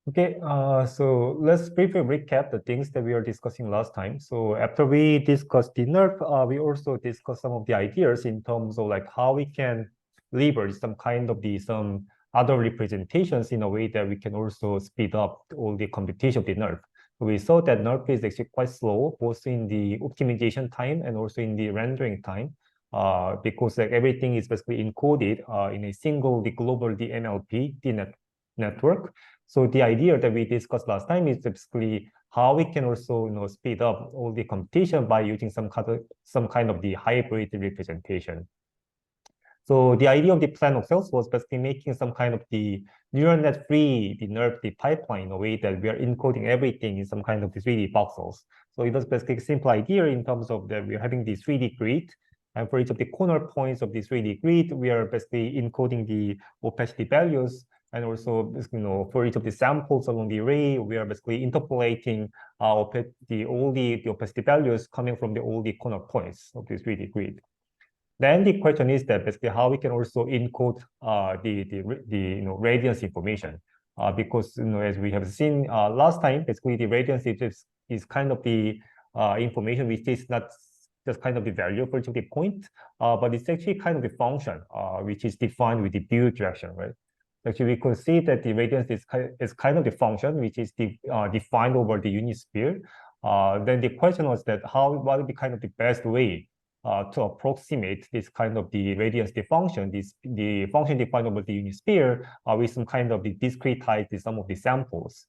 Okay, so let's briefly recap the things that we were discussing last time. So after we discussed the NeRF, we also discussed some of the ideas in terms of like how we can leverage some kind of some other representations in a way that we can also speed up all the computation of the NeRF. So we saw that NeRF is actually quite slow, both in the optimization time and also in the rendering time, because like everything is basically encoded in a single the global DNLP, network. So the idea that we discussed last time is basically how we can also speed up all the computation by using some kind of the hybrid representation. So the idea of the plan of cells was basically making some kind of the neural net free, the NeRF, the pipeline in a way that we are encoding everything in some kind of the 3D voxels. So it was basically a simple idea in terms of that we're having the 3D grid. And for each of the corner points of the 3D grid, we are basically encoding the opacity values. And also, for each of the samples along the array, we are basically interpolating all the opacity values coming from all the corner points of this 3D grid. Then the question is that basically how we can also encode the radiance information, because as we have seen last time, basically the radiance is kind of the information which is not just kind of the value for each of the point, but it's actually kind of the function which is defined with the view direction, right? Actually, we could see that the radiance is kind of the function which is defined over the unit sphere. Then the question was that what would be kind of the best way to approximate this kind of the radiance the function defined over the unit sphere with some kind of the discretize the sum of the samples.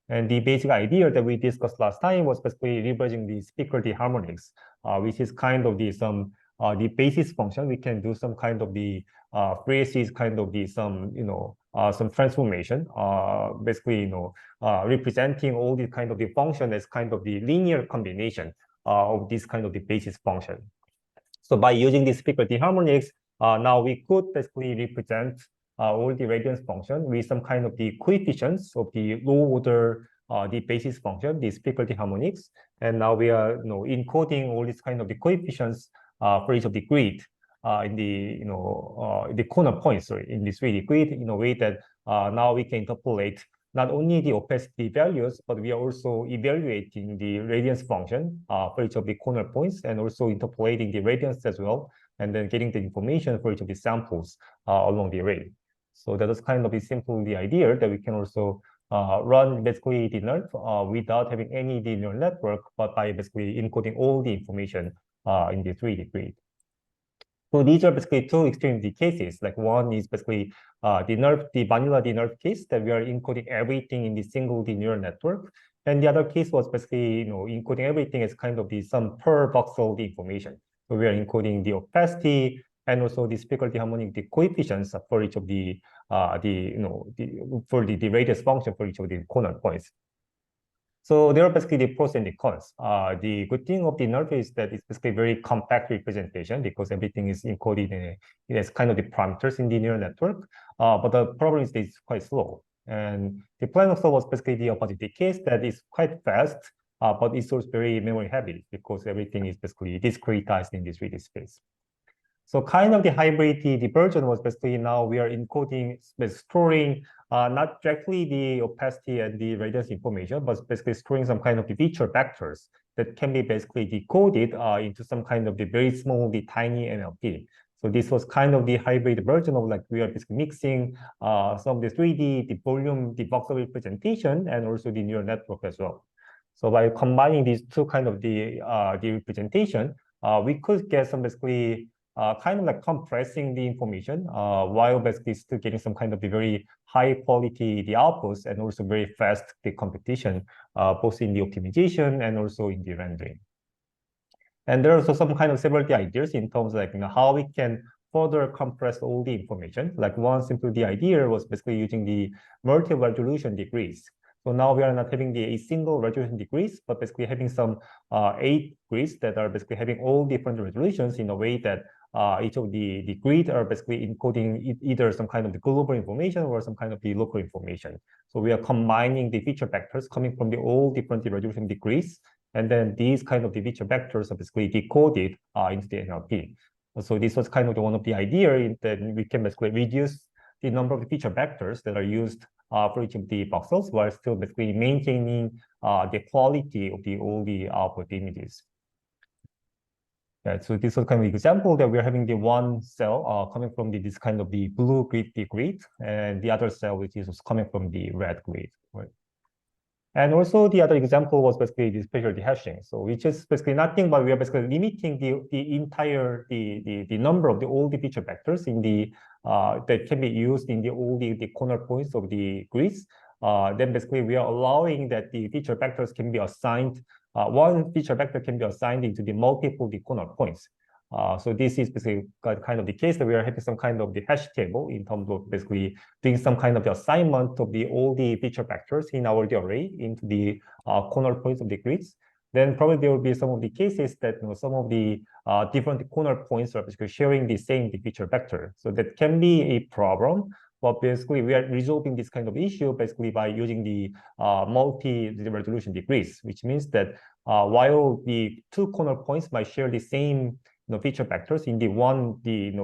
And the basic idea that we discussed last time was basically leveraging the speaker harmonics, which is kind of the basis function. We can do some kind of the phrases, kind of some transformation, basically representing all the kind of the function as kind of the linear combination of this kind of the basis function. So by using this speaker harmonics, now we could basically represent all the radiance function with some kind of the coefficients of the low order the basis function, the speaker harmonics. And now we are encoding all these kind of the coefficients for each of the grid in the corner points, sorry, in this 3D grid in a way that now we can interpolate not only the opacity values, but we are also evaluating the radiance function for each of the corner points and also interpolating the radiance as well, and then getting the information for each of the samples along the array. So that is kind of the simple idea that we can also run basically the NeRF without having any neural network, but by basically encoding all the information in the 3D grid. So these are basically two extreme cases. Like one is basically the vanilla NeRF case that we are encoding everything in the single neural network. And the other case was basically encoding everything as kind of some per voxel information. So we are encoding the opacity and also the speaker harmonic the coefficients for each of the radius function for each of the corner points. So there are basically the pros and the cons. The good thing of the NeRF is that it's basically very compact representation because everything is encoded in as kind of the parameters in the neural network. But the problem is that it's quite slow. And the plan also was basically the opposite case that is quite fast, but it's also very memory heavy because everything is basically discretized in this 3D space. So kind of the hybrid, the version was basically now we are encoding, storing not directly the opacity and the radiance information, but basically storing some kind of the feature vectors that can be basically decoded into some kind of the very small, the tiny NLP. So this was kind of the hybrid version of like we are basically mixing some of the 3D, the volume, the voxel representation, and also the neural network as well. So by combining these two kind of the representation, we could get some basically kind of like compressing the information while basically still getting some kind of the very high quality the outputs and also very fast the computation both in the optimization and also in the rendering. And there are also some kind of several ideas in terms of like how we can further compress all the information. Like one simple the idea was basically using the multi-resolution degrees. So now we are not having a single resolution degrees, but basically having some 8 grids that are basically having all different resolutions in a way that each of the grid are basically encoding either some kind of the global information or some kind of the local information. So we are combining the feature vectors coming from the all different resolution degrees, and then these kind of the feature vectors are basically decoded into the NLP. So this was kind of one of the idea that we can basically reduce the number of the feature vectors that are used for each of the voxels, while still basically maintaining the quality of all the output images. Yeah, so this is kind of example that we're having the one cell coming from this kind of the blue grid, and the other cell which is coming from the red grid. Right? And also the other example was basically the spatial dehashing. So which is basically nothing but we are basically limiting the entire number of all the feature vectors in the that can be used in all the corner points of the grids. Then basically we are allowing that the feature vectors can be assigned. One feature vector can be assigned into the multiple corner points. So this is basically kind of the case that we are having some kind of the hash table in terms of basically doing some kind of the assignment of all the feature vectors in our array into the corner points of the grids. Then probably there will be some of the cases that some of the different corner points are basically sharing the same feature vector. So that can be a problem. But basically, we are resolving this kind of issue basically by using the multi-resolution degrees, which means that while the two corner points might share the same feature vectors in the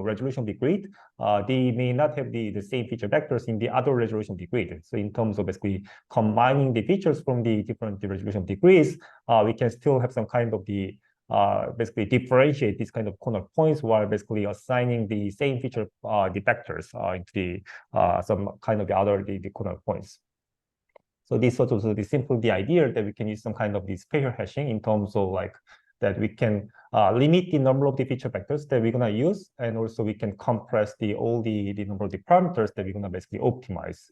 resolution of the grid, they may not have the same feature vectors in the other resolution of the grid. So in terms of basically combining the features from the different resolution of degrees, we can still have some kind of the basically differentiate these kind of corner points while basically assigning the same feature the vectors into the some kind of the other the corner points. So this was also the idea that we can use some kind of the spatial hashing in terms of like that we can limit the number of the feature vectors that we're gonna use, and also we can compress all the number of the parameters that we're gonna basically optimize.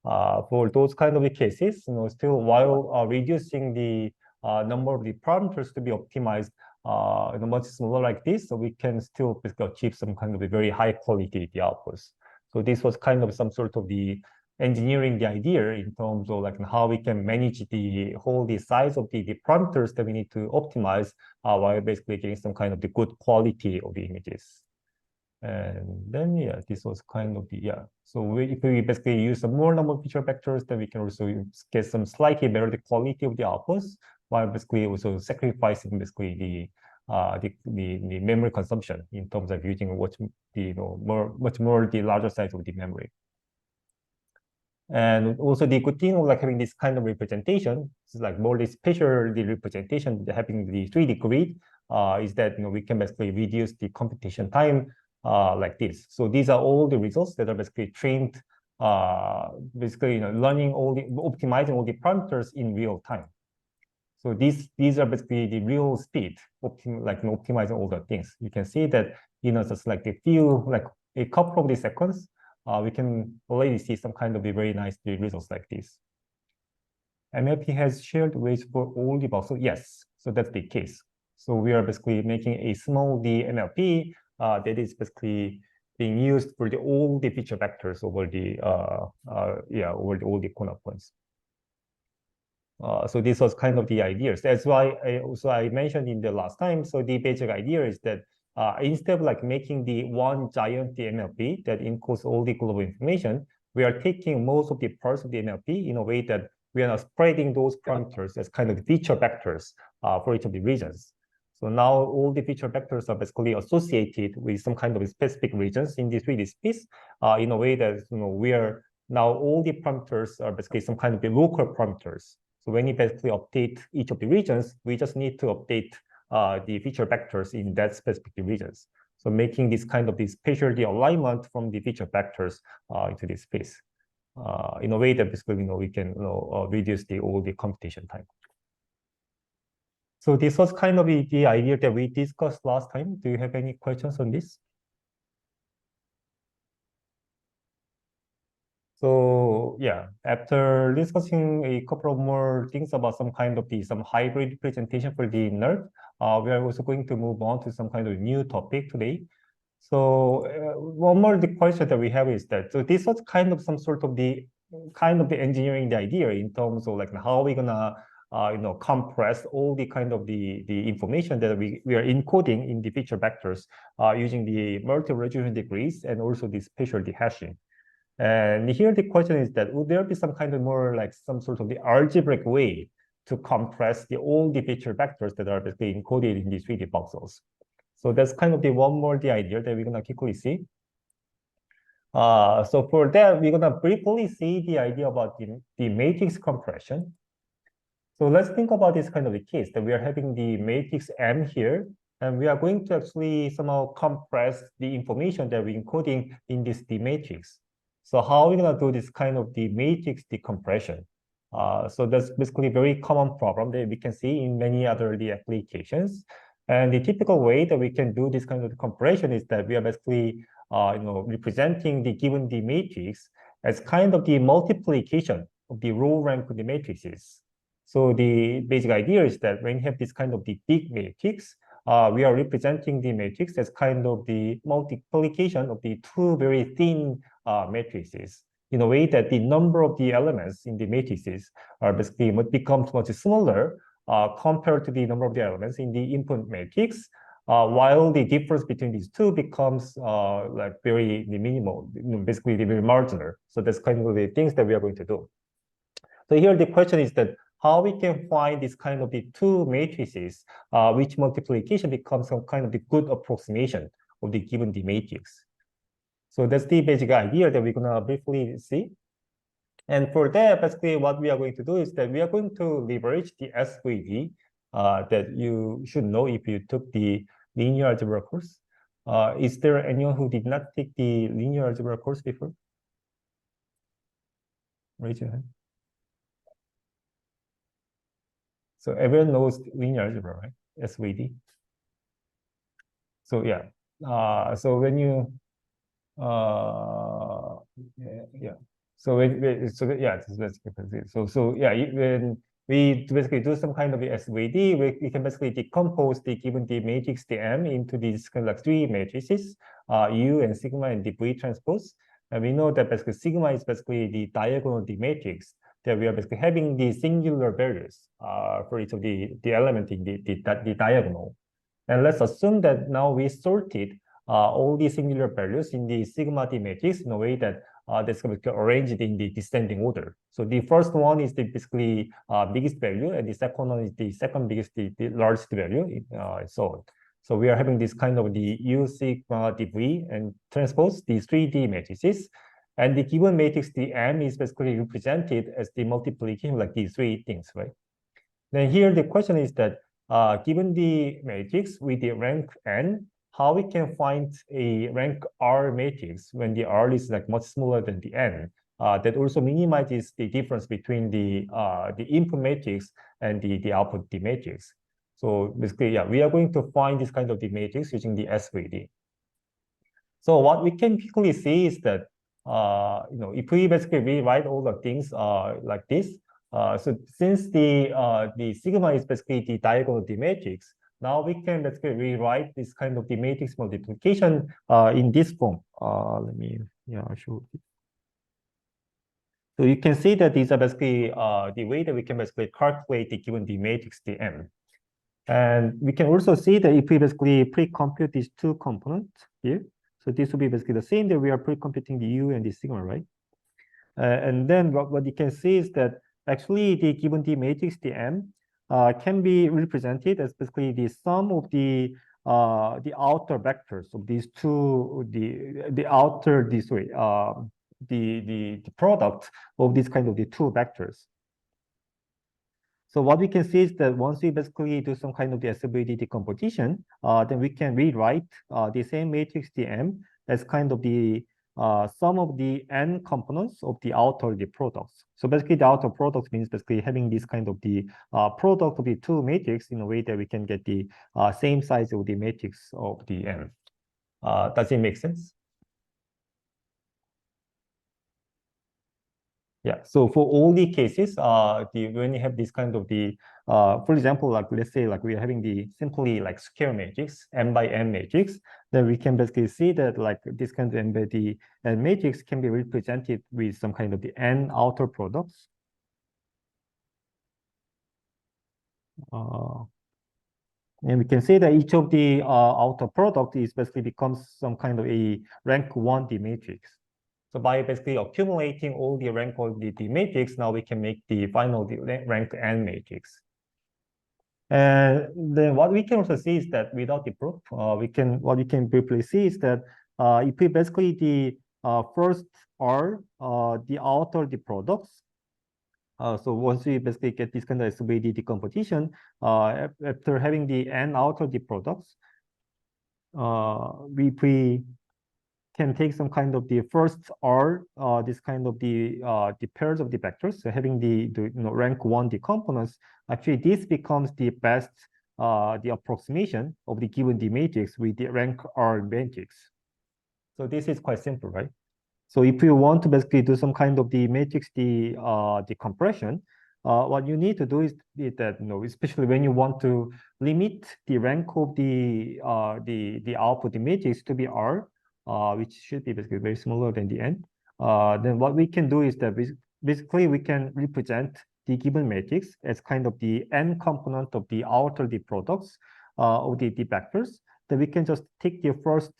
For those kind of cases, still while reducing the number of the parameters to be optimized much smaller like this, so we can still basically achieve some kind of a very high quality the outputs. So this was kind of some sort of the engineering the idea in terms of like how we can manage the whole size of the parameters that we need to optimize while basically getting some kind of the good quality of the images. And then, yeah, this was kind of the, yeah. So if we basically use some more number of feature vectors, then we can also get some slightly better the quality of the outputs, while basically also sacrificing basically the memory consumption in terms of using much more the larger size of the memory. And also the good thing of like having this kind of representation, is like more the spatial the representation, having the 3D grid, is that we can basically reduce the computation time like this. So these are all the results that are basically trained, basically learning optimizing all the parameters in real time. So these are basically the real speed, optimizing all the things. You can see that just like a couple of the seconds, we can already see some kind of very nice results like this. MLP has shared weights for all the voxels. Yes, so that's the case. So we are basically making a small d MLP that is basically being used for all the feature vectors over all the corner points. So this was kind of the idea. That's why I mentioned in the last time. So the basic idea is that instead of like making the one giant MLP that encodes all the global information, we are taking most of the parts of the MLP in a way that we are spreading those parameters as kind of feature vectors for each of the regions. So now all the feature vectors are basically associated with some kind of specific regions in the 3D space in a way that we are now all the parameters are basically some kind of the local parameters. So when you basically update each of the regions, we just need to update the feature vectors in that specific regions. So making this kind of the spatial alignment from the feature vectors into this space in a way that basically we can reduce all the computation time. So this was kind of the idea that we discussed last time. Do you have any questions on this? So yeah, after discussing a couple of more things about some kind of some hybrid representation for the NeRF, we are also going to move on to some kind of new topic today. So one more the question that we have is that, so this was kind of some sort of the engineering the idea in terms of like how we're gonna compress all the kind of the information that we are encoding in the feature vectors using the multi-resolution degrees and also the spatial dehashing. And here the question is that would there be some kind of more like some sort of the algebraic way to compress all the feature vectors that are basically encoded in these 3D voxels? So that's kind of the one more the idea that we're gonna quickly see. So for that, we're gonna briefly see the idea about the matrix compression. So let's think about this kind of a case that we are having the matrix M here, and we are going to actually somehow compress the information that we're encoding in this D matrix. So how are we gonna do this kind of the matrix decompression? So that's basically a very common problem that we can see in many other the applications. And the typical way that we can do this kind of compression is that we are basically representing the given the matrix as kind of the multiplication of the row rank of the matrices. So the basic idea is that when you have this kind of the big matrix, we are representing the matrix as kind of the multiplication of the two very thin matrices in a way that the number of the elements in the matrices are basically becomes much smaller compared to the number of the elements in the input matrix, while the difference between these two becomes like very minimal, basically very marginal. So that's kind of the things that we are going to do. So here the question is that how we can find this kind of the two matrices, which multiplication becomes some kind of the good approximation of the given the matrix. So that's the basic idea that we're gonna briefly see. And for that, basically what we are going to do is that we are going to leverage the SVD that you should know if you took the linear algebra course. Is there anyone who did not take the linear algebra course before? Raise your hand. So everyone knows linear algebra, right? SVD. So yeah. So when you yeah. So when we basically do some kind of the SVD, we can basically decompose the given the matrix DM into these kind of like three matrices, U and sigma and the V transpose. And we know that basically sigma is basically the diagonal of the matrix, that we are basically having the singular values for each of the element in the diagonal. And let's assume that now we sorted all the singular values in the sigma D matrix in a way that that's going to be arranged in the descending order. So the first one is the basically biggest value, and the second one is the second biggest, the largest value, and so on. So we are having this kind of the U, sigma, dV, and transpose these 3D matrices. And the given matrix, the M, is basically represented as the multiplication like these three things, right? Then here the question is that given the matrix with the rank N, how we can find a rank R matrix when the R is like much smaller than the N, that also minimizes the difference between the input matrix and the output the matrix. So basically, yeah, we are going to find this kind of the matrix using the SVD. So what we can quickly see is that if we basically rewrite all the things like this, so since the sigma is basically the diagonal of the matrix, now we can basically rewrite this kind of the matrix multiplication in this form. Let me show it. So you can see that these are basically the way that we can basically calculate the given the matrix the M. And we can also see that if we basically pre-compute these two components here, so this will be basically the same that we are pre-computing the U and the sigma, right? And then what you can see is that actually the given the matrix, the M, can be represented as basically the sum of the outer vectors of these two, the product of this kind of the two vectors. So what we can see is that once we basically do some kind of the SVD decomposition, then we can rewrite the same matrix DM as kind of the sum of the n components of the outer the products. So basically the outer products means basically having this kind of the product of the two matrix in a way that we can get the same size of the matrix of the n. Does it make sense? Yeah, so for all the cases, when you have this kind of the, for example, like let's say like we are having the simply like square matrix, m by n matrix, then we can basically see that like this kind of m by the n matrix can be represented with some kind of the n outer products. And we can say that each of the outer product is basically becomes some kind of a rank 1D matrix. So by basically accumulating all the rank of the matrix, now we can make the final rank N matrix. And then what we can also see is that without the proof, what we can briefly see is that if we basically first are the outer the products. So once we basically get this kind of SVD decomposition, after having the n outer the products, we can take some kind of the first R, this kind of the pairs of the vectors. So having the rank 1 the components, actually this becomes the best the approximation of the given the matrix with the rank R matrix. So this is quite simple, right? So if you want to basically do some kind of the matrix the compression, what you need to do is that especially when you want to limit the rank of the output the matrix to be R, which should be basically very smaller than the n. Then what we can do is that basically we can represent the given matrix as kind of the n component of the outer the products of the vectors. Then we can just take the first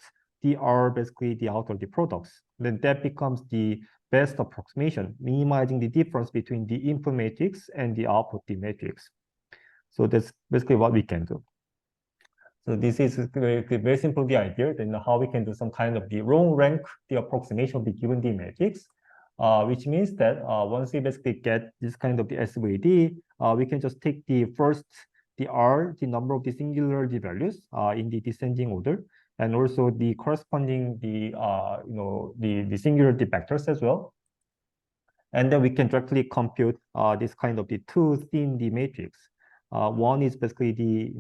the R basically the outer the products. Then that becomes the best approximation, minimizing the difference between the input matrix and the output the matrix. So that's basically what we can do. So this is very simple the idea, then how we can do some kind of the row rank the approximation of the given the matrix, which means that once we basically get this kind of the SVD, we can just take the first the R, the number of the singular the values in the descending order, and also the corresponding the singular the vectors as well. And then we can directly compute this kind of the two thin the matrix. One is basically the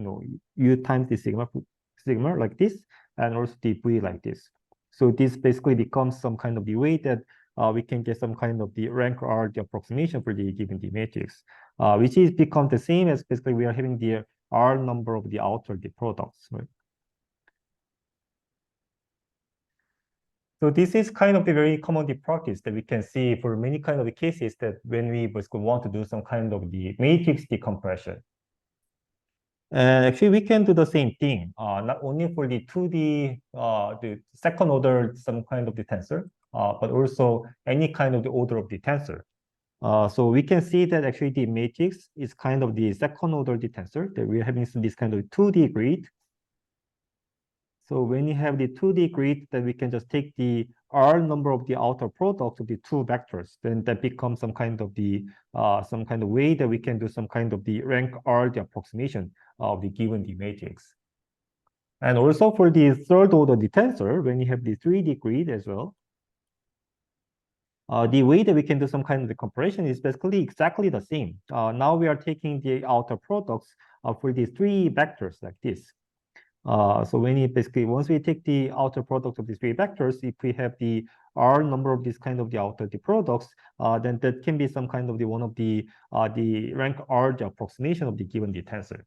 U times the sigma like this, and also the V like this. So this basically becomes some kind of the way that we can get some kind of the rank R the approximation for the given the matrix, which is become the same as basically we are having the R number of the outer the products, right? So this is kind of the very common practice that we can see for many kind of cases that when we basically want to do some kind of the matrix decompression. And actually, we can do the same thing, not only for the 2D, the second order, some kind of the tensor, but also any kind of the order of the tensor. So we can see that actually the matrix is kind of the second order the tensor, that we're having this kind of 2D grid. So when you have the 2D grid, then we can just take the R number of the outer products of the two vectors. Then that becomes some kind of the way that we can do some kind of the rank R the approximation of the given the matrix. And also for the third order the tensor, when you have the 3D grid as well, the way that we can do some kind of the comparison is basically exactly the same. Now we are taking the outer products for these three vectors like this. So when you basically, once we take the outer product of these three vectors, if we have the R number of this kind of the outer the products, then that can be some kind of the one of the rank R the approximation of the given the tensor.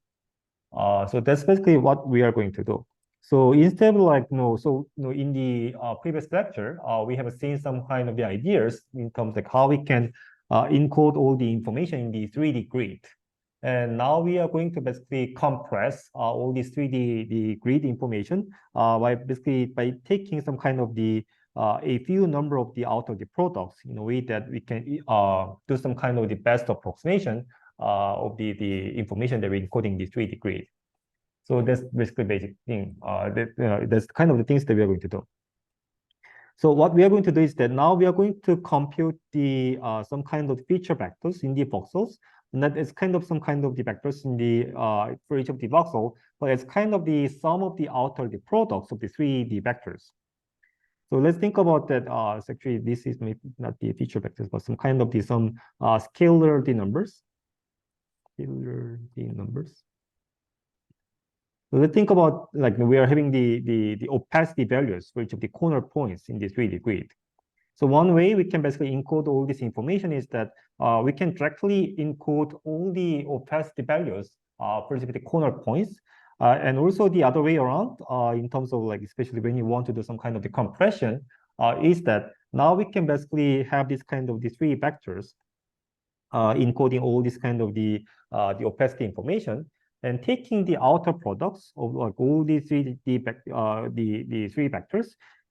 So that's basically what we are going to do. So instead of like, in the previous lecture, we have seen some kind of the ideas in terms of like how we can encode all the information in the 3D grid. And now we are going to basically compress all these 3D the grid information by taking some kind of the a few number of the outer the products in a way that we can do some kind of the best approximation of the information that we're encoding the 3D grid. So that's basically basic thing. That's kind of the things that we are going to do. So what we are going to do is that now we are going to compute the some kind of feature vectors in the voxels. And that is kind of some kind of the vectors in the for each of the voxel, but it's kind of the sum of the outer the products of the 3D vectors. So let's think about that. Actually, this is maybe not the feature vectors, but some kind of the some scalar the numbers. Scalar the numbers. So let's think about like we are having the opacity values for each of the corner points in the 3D grid. So one way we can basically encode all this information is that we can directly encode all the opacity values for the corner points. And also the other way around in terms of like, especially when you want to do some kind of the compression, is that now we can basically have this kind of the three vectors encoding all this kind of the opacity information and taking the outer products of like all these three three vectors.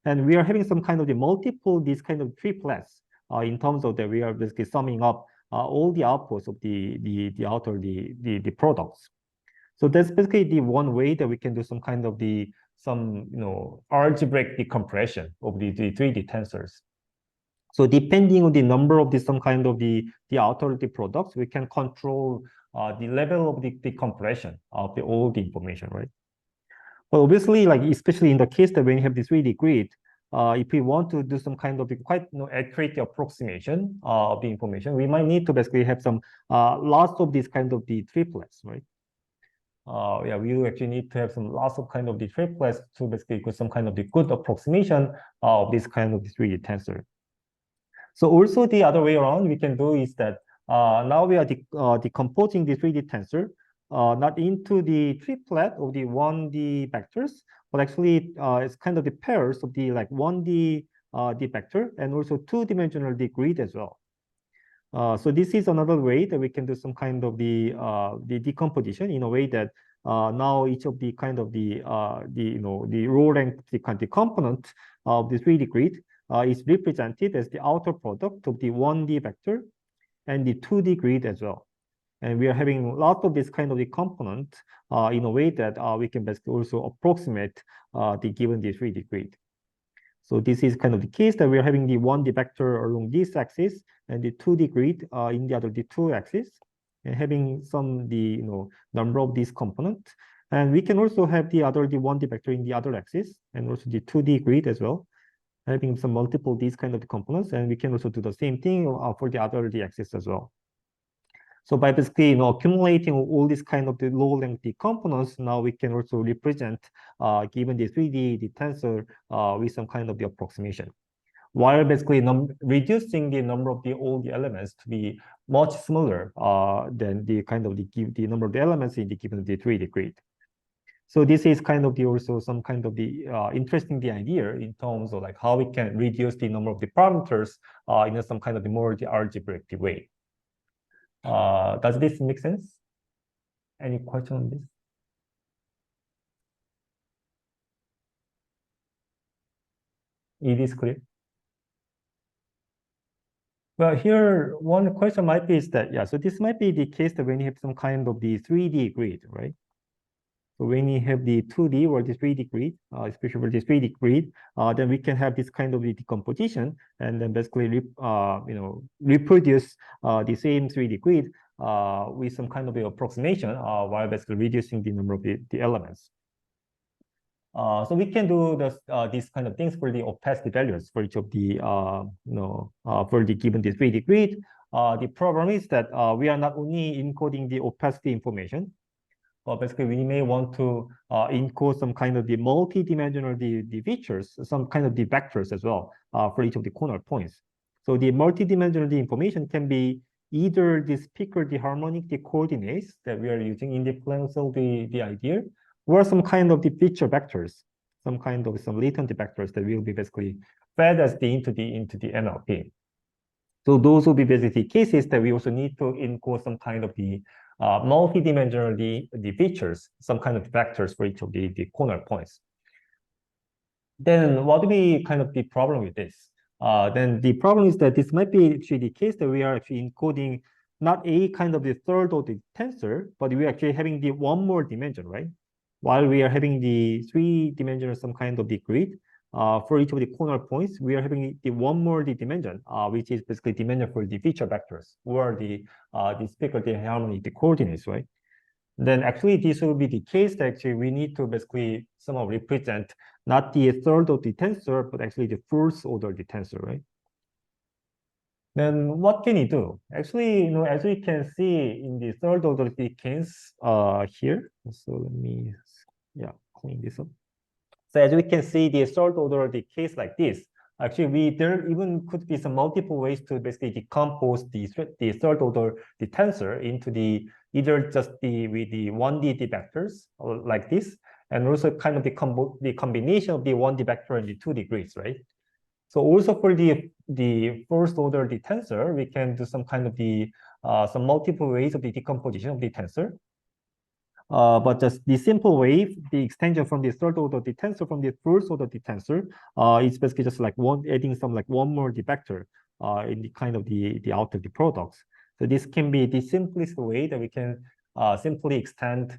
And we are having some kind of the multiple, these kind of triplets in terms of that we are basically summing up all the outputs of the outer the products. So that's basically the one way that we can do some kind of the some algebraic decompression of the 3D tensors. So depending on the number of some kind of the authority products, we can control the level of the decompression of all the information, right? But obviously, like especially in the case that when you have this 3D grid, if we want to do some kind of quite accurate approximation of the information, we might need to basically have some lots of these kind of the triplets, right? Yeah, we actually need to have some lots of kind of the triplets to basically get some kind of the good approximation of this kind of the 3D tensor. So also the other way around we can do is that now we are decomposing the 3D tensor not into the triplet of the 1D vectors, but actually it's kind of the pairs of the like 1D the vector and also two-dimensional the grid as well. So this is another way that we can do some kind of the decomposition in a way that now each of the kind of the row length the component of the 3D grid is represented as the outer product of the 1D vector and the 2D grid as well. And we are having lots of this kind of the component in a way that we can basically also approximate the given the 3D grid. So this is kind of the case that we are having the 1D vector along this axis and the 2D grid in the other the two axes, and having some the number of these components. And we can also have the 1D vector in the other axis and also the 2D grid as well, having some multiple these kind of components. And we can also do the same thing for the other the axis as well. So by basically accumulating all these kind of the low length components, now we can also represent given the 3D the tensor with some kind of the approximation, while basically reducing the number of all the elements to be much smaller than the kind of the number of the elements in the given the 3D grid. So this is kind of also some kind of the interesting the idea in terms of like how we can reduce the number of the parameters in some kind of the more the algebraic way. Does this make sense? Any question on this? It is clear. Well, here one question might be is that, yeah, so this might be the case that when you have some kind of the 3D grid, right? So when you have the 2D or the 3D grid, especially for the 3D grid, then we can have this kind of the decomposition and then basically reproduce the same 3D grid with some kind of the approximation while basically reducing the number of the elements. So we can do these kind of things for the opacity values for each of the for the given the 3D grid. The problem is that we are not only encoding the opacity information, but basically we may want to encode some kind of the multi-dimensional the features, some kind of the vectors as well for each of the corner points. So the multi-dimensional information can be either this picker the harmonic the coordinates that we are using in the plane cell the idea, or some kind of the feature vectors, some latent vectors that will be basically fed as into the NLP. So those will be basically cases that we also need to encode some kind of the multi-dimensional the features, some kind of vectors for each of the corner points. Then what will be kind of the problem with this? Then the problem is that this might be actually the case that we are actually encoding not a kind of the third order tensor, but we are actually having the one more dimension, right? While we are having the three-dimensional some kind of the grid, for each of the corner points, we are having the one more the dimension, which is basically dimension for the feature vectors or the speaker the harmonic the coordinates, right? Then actually this will be the case that actually we need to basically somehow represent not the third order tensor, but actually the first order the tensor, right? Then what can you do? Actually, as we can see in the third order the case here. So let me, clean this up. So as we can see, the third order the case like this. Actually, there even could be some multiple ways to basically decompose the third order the tensor into the either just with the 1D vectors or like this, and also kind of the combination of the 1D vector and the 2D grids, right? So also for the first order the tensor, we can do some kind of the some multiple ways of the decomposition of the tensor. But just the simple way, the extension from the third order the tensor from the first order the tensor is basically just like adding some like one more the vector in the kind of the outer the products. So this can be the simplest way that we can simply extend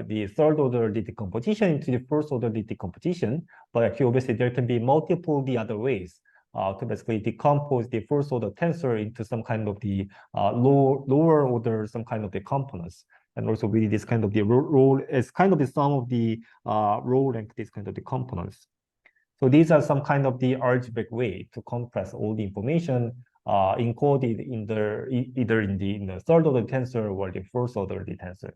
the third order decomposition into the first order decomposition, but actually obviously there can be multiple the other ways to basically decompose the first order tensor into some kind of the lower order, some kind of the components. And also really this kind of the role is kind of the sum of the row length, this kind of the components. So these are some kind of the algebraic way to compress all the information encoded in either in the third order tensor or the first order tensor.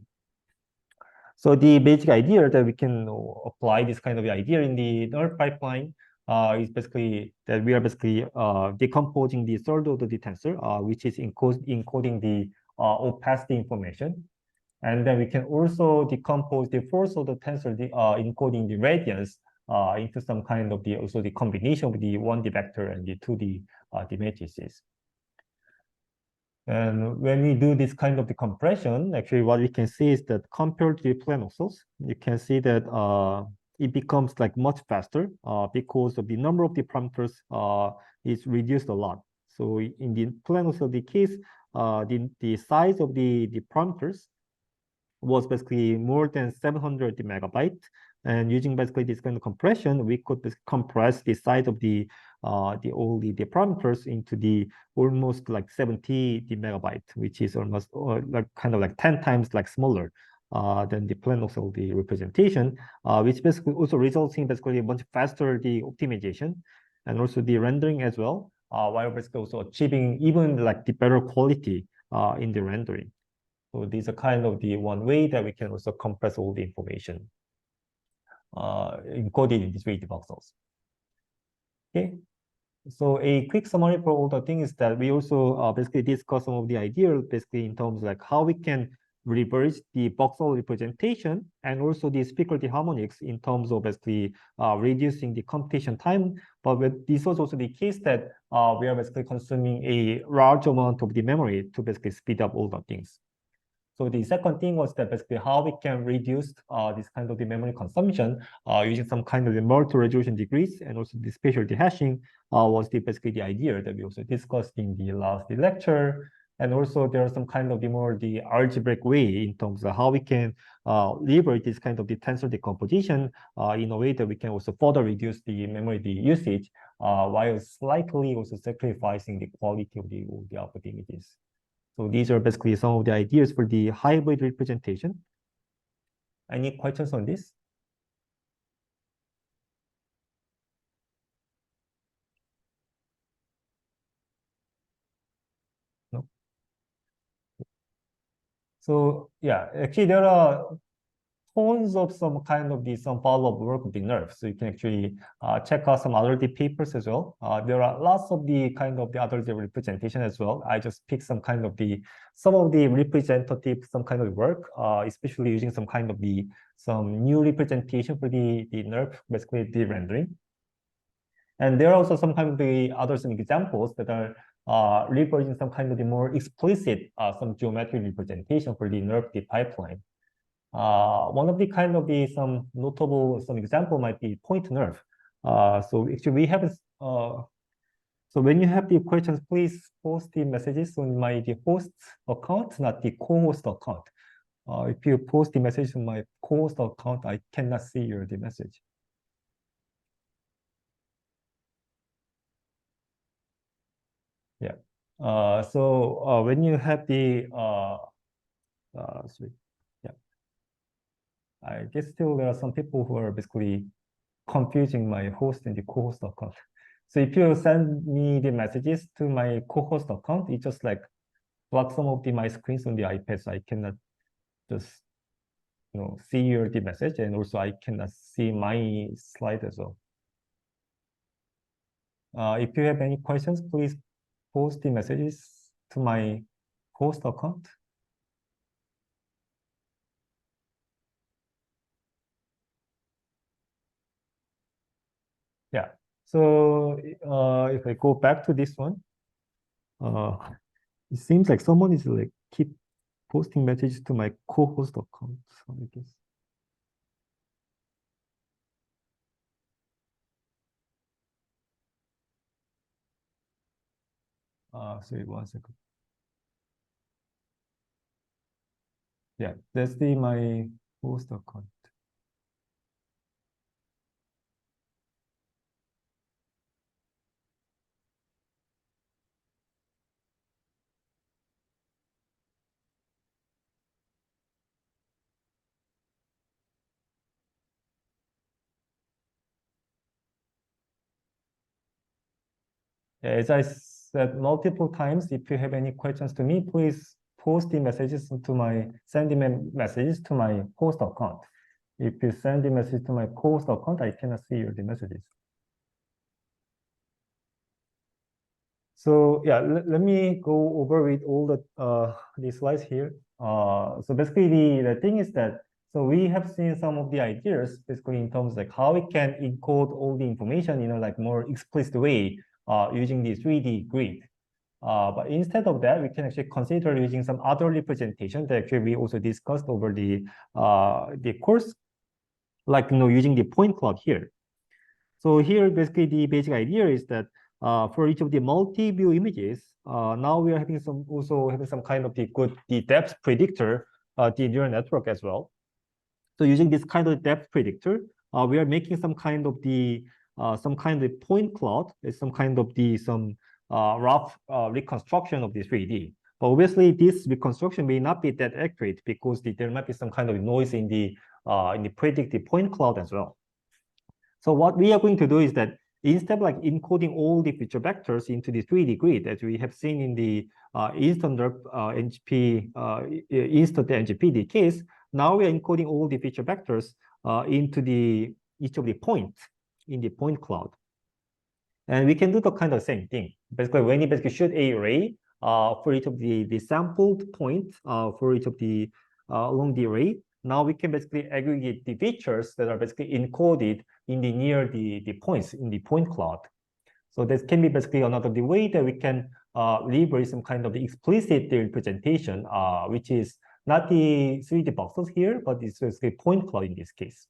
So the basic idea that we can apply this kind of idea in the NeRF pipeline is basically that we are basically decomposing the third order tensor, which is encoding the opacity information. And then we can also decompose the first order tensor encoding the radiance into some kind of also the combination of the 1D vector and the 2D the matrices. And when we do this kind of the compression, actually what we can see is that compared to the planoxels, you can see that it becomes like much faster because of the number of the parameters is reduced a lot. So in the planoxel the case, the size of the parameters was basically more than 700 megabyte. And using basically this kind of compression, we could compress the size of the all the parameters into the almost like 70 megabyte, which is almost like kind of like 10 times like smaller than the planoxel the representation, which basically also results in basically a much faster the optimization and also the rendering as well, while basically also achieving even like the better quality in the rendering. So these are kind of the one way that we can also compress all the information encoded in these weighted voxels. Okay, so a quick summary for all the things is that we also basically discuss some of the ideas basically in terms of like how we can reverse the voxel representation and also the speaker harmonics in terms of basically reducing the computation time. But this was also the case that we are basically consuming a large amount of the memory to basically speed up all the things. So the second thing was that basically how we can reduce this kind of the memory consumption using some kind of the multi-resolution degrees and also the spatial dehashing was basically the idea that we also discussed in the last lecture. And also there are some kind of the more the algebraic way in terms of how we can leverage this kind of the tensor decomposition in a way that we can also further reduce the memory usage while slightly also sacrificing the quality of the output images. So these are basically some of the ideas for the hybrid representation. Any questions on this? No. So yeah, actually there are tons of some kind of some follow-up work of the NeRF. So you can actually check out some other papers as well. There are lots of the kind of the other representation as well. I just picked some kind of some of the representative, some kind of work, especially using some kind of some new representation for the NeRF, basically the rendering. And there are also some kind of some examples that are leveraging some kind of the more explicit some geometric representation for the NeRF pipeline. One of the kind of some notable example might be point NeRF. So actually we have so when you have the questions, please post the messages on the host account, not the co-host account. If you post the message on my co-host account, I cannot see the message. Yeah. So when you have sorry. Yeah. I guess still there are some people who are basically confusing my host and the co-host account. So if you send me the messages to my co-host account, it just like block some of my screens on the iPad, so I cannot just see the message, and also I cannot see my slide as well. If you have any questions, please post the messages to my host account. Yeah. So if I go back to this one, it seems like someone is like keep posting messages to my co-host account. So I guess. Sorry, 1 second. Yeah, that's my Post account. As I said multiple times, if you have any questions to me, please post the messages to my, send the messages to my post account. If you send the message to my post account, I cannot see the messages. So yeah, let me go over with all the slides here. So basically the thing is that, so we have seen some of the ideas basically in terms of like how we can encode all the information in a like more explicit way using the 3D grid. But instead of that, we can actually consider using some other representation that actually we also discussed over the course, like using the point cloud here. So here, basically, the basic idea is that for each of the multi-view images, now we are having some kind of the depth predictor, the neural network as well. So using this kind of depth predictor, we are making some kind of point cloud, some kind of rough reconstruction of the 3D. But obviously, this reconstruction may not be that accurate because there might be some kind of noise in the predicted point cloud as well. So what we are going to do is that instead of like encoding all the feature vectors into the 3D grid, as we have seen in the instant NGP, instant NGPD case, now we are encoding all the feature vectors into each of the points in the point cloud. And we can do the kind of same thing. Basically, when you basically shoot a array for each of the sampled points for each of the along the array, now we can basically aggregate the features that are basically encoded in near the points in the point cloud. So this can be basically another way that we can leverage some kind of the explicit representation, which is not the 3D boxes here, but it's basically point cloud in this case.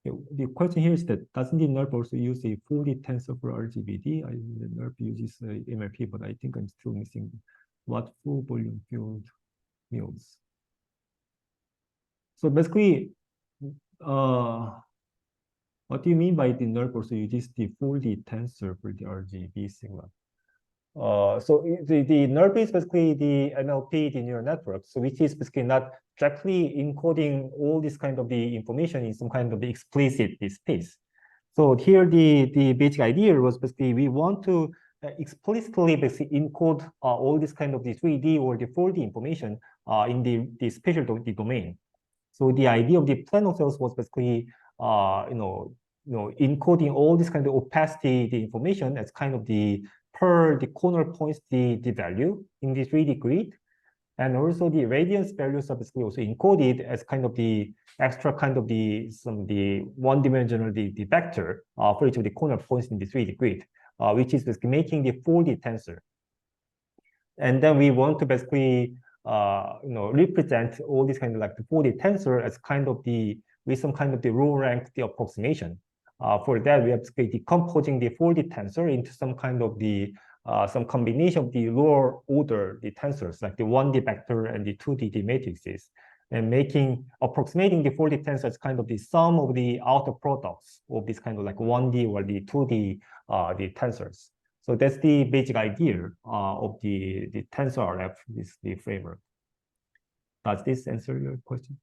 The question here is that doesn't the NeRF also use a 4D tensor for RGBD? The NeRF uses MLP, but I think I'm still missing what full volume field means. So basically, what do you mean by the NeRF also uses the 4D tensor for the RGB signal? So the NeRF is basically the MLP, the neural network, so which is basically not directly encoding all this kind of the information in some kind of the explicit space. So here the basic idea was basically we want to explicitly basically encode all this kind of the 3D or the 4D information in the spatial domain. So the idea of the Plano cells was basically encoding all this kind of opacity, the information as kind of per the corner points the value in the 3D grid. And also the radiance values are basically also encoded as kind of the extra kind of the one-dimensional the vector for each of the corner points in the 3D grid, which is basically making the 4D tensor. And then we want to basically represent all these kind of like the 4D tensor as kind of with some kind of the row rank the approximation. For that, we have to decomposing the 4D tensor into some kind of some combination of the lower order the tensors, like the 1D vector and the 2D matrices, and approximating the 4D tensor as kind of the sum of the outer products of this kind of like 1D or the 2D the tensors. So that's the basic idea of the TensorRF, the framework. Does this answer your question?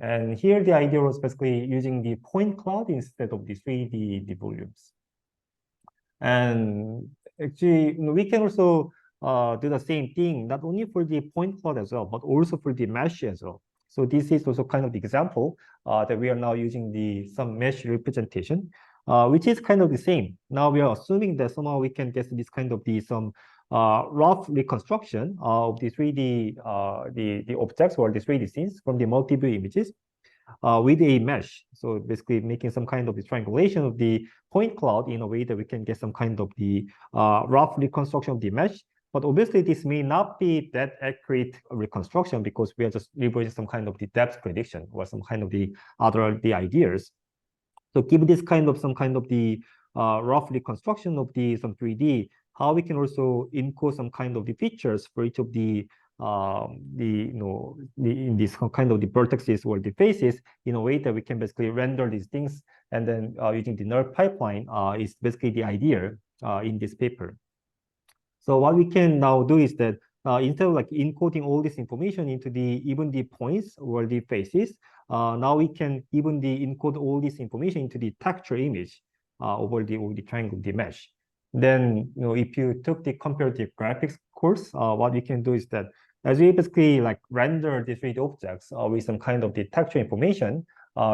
And here the idea was basically using the point cloud instead of the 3D volumes. And actually, we can also do the same thing, not only for the point cloud as well, but also for the mesh as well. So this is also kind of the example that we are now using some mesh representation, which is kind of the same. Now we are assuming that somehow we can get this kind of some rough reconstruction of the 3D, the objects or the 3D scenes from the multi-view images with a mesh. So basically making some kind of the triangulation of the point cloud in a way that we can get some kind of the rough reconstruction of the mesh. But obviously this may not be that accurate reconstruction because we are just leveraging some kind of the depth prediction or some kind of the other ideas. So give this some kind of the rough reconstruction of some 3D, how we can also encode some kind of the features for each of the in this kind of the vertices or the faces in a way that we can basically render these things, and then using the NeRF pipeline is basically the idea in this paper. So what we can now do is that instead of like encoding all this information into even the points or the faces, now we can even encode all this information into the texture image over the triangle, the mesh. Then, if you took the comparative graphics course, what we can do is that as we basically like render the 3D objects with some kind of the texture information,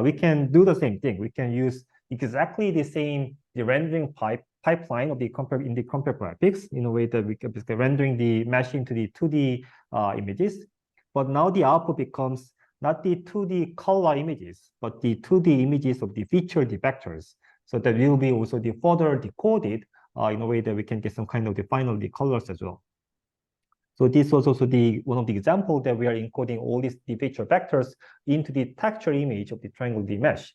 we can do the same thing. We can use exactly the same rendering pipeline of the comparative graphics in a way that we can basically rendering the mesh into the 2D images. But now the output becomes not the 2D color images, but the 2D images of the feature, the vectors. So that will be also the further decoded in a way that we can get some kind of the final colors as well. So this was also one of the examples that we are encoding all these feature vectors into the texture image of the triangle D mesh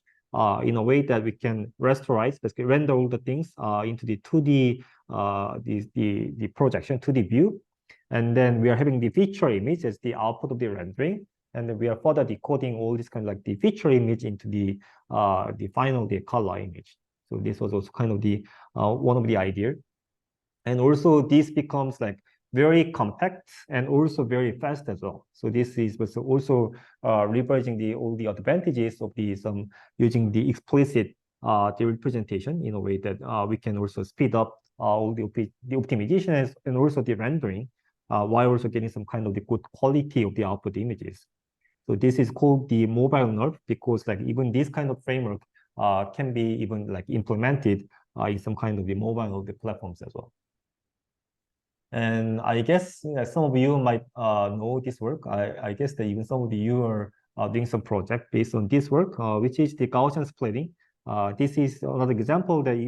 in a way that we can rasterize, basically render all the things into the 2D the projection 2D view, and then we are having the feature image as the output of the rendering, and then we are further decoding all this kind of like the feature image into the final color image. So this was also kind of the one of the idea, and also this becomes like very compact and also very fast as well. So this is also leveraging all the advantages of using the explicit the representation in a way that we can also speed up all the optimization and also the rendering while also getting some kind of the good quality of the output images. So this is called the mobile NeRF, because like even this kind of framework can be even like implemented in some kind of the mobile of the platforms as well. And I guess some of you might know this work. I guess that even some of you are doing some project based on this work, which is the Gaussian splitting. This is another example that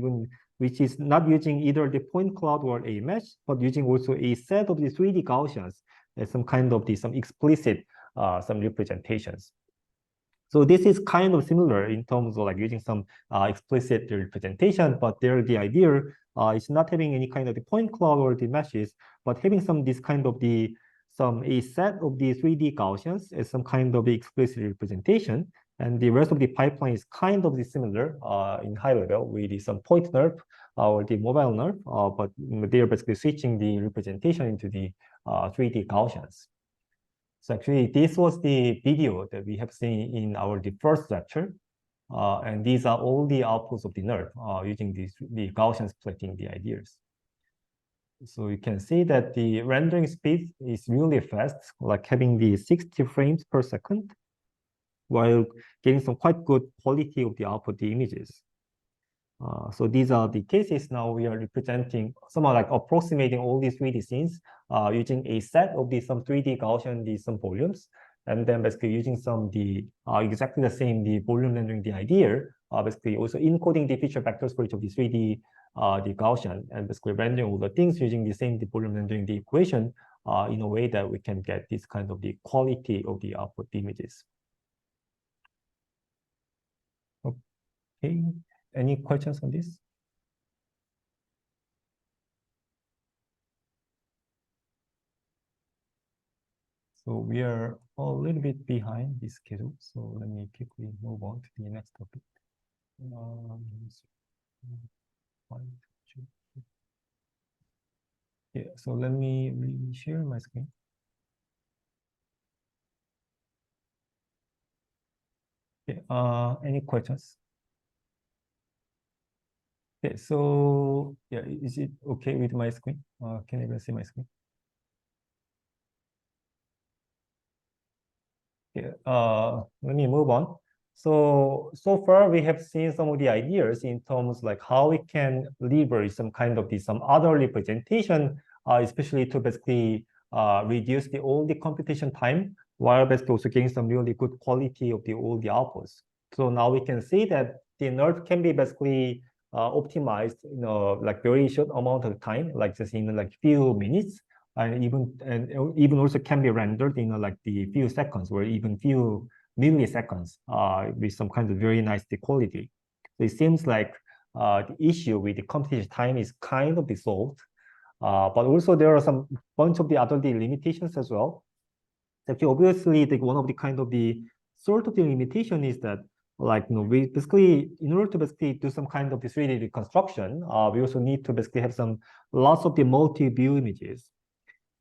which is not using either the point cloud or a mesh, but using also a set of the 3D Gaussians as some kind of some explicit some representations. So this is kind of similar in terms of like using some explicit representation, but there the idea is not having any kind of the point cloud or the meshes, but having this kind of a set of the 3D Gaussians as some kind of the explicit representation, and the rest of the pipeline is kind of similar in high level with some point NeRF or the mobile NeRF, but they are basically switching the representation into the 3D Gaussians. So actually, this was the video that we have seen in the first lecture. And these are all the outputs of the NeRF using the Gaussian splitting the ideas. So you can see that the rendering speed is really fast, like having the 60 frames per second, while getting some quite good quality of the output the images. So these are the cases. Now we are representing somehow like approximating all these 3D scenes using a set of some 3D Gaussian some volumes, and then basically using exactly the same volume rendering the idea, basically also encoding the feature vectors for each of the 3D the Gaussian, and basically rendering all the things using the same volume rendering the equation in a way that we can get this kind of the quality of the output images. Okay. Any questions on this? So we are a little bit behind the schedule. So let me quickly move on to the next topic. Yeah, so let me share my screen. Yeah, any questions? Okay, so yeah, is it okay with my screen? Can you see my screen? Okay, let me move on. So far we have seen some of the ideas in terms like how we can leverage some kind of some other representation, especially to basically reduce all the computation time, while basically also getting some really good quality of all the outputs. So now we can see that the NeRF can be basically optimized, like very short amount of time, like just in like few minutes, and even also can be rendered in like the few seconds or even few milliseconds with some kind of very nice quality. So it seems like the issue with the computation time is kind of solved. But also there are some bunch of the other limitations as well. Actually, obviously, one of the kind of the sort of the limitation is that, like, we basically, in order to basically do some kind of the 3D reconstruction, we also need to basically have some lots of the multi-view images.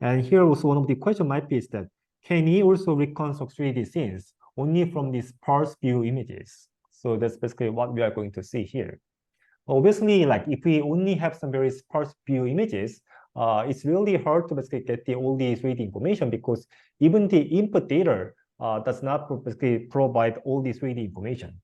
And here also one of the question might be is that, can we also reconstruct 3D scenes only from these sparse view images? So that's basically what we are going to see here. Obviously, like if we only have some very sparse view images, it's really hard to basically get all the 3D information, because even the input data does not basically provide all the 3D information,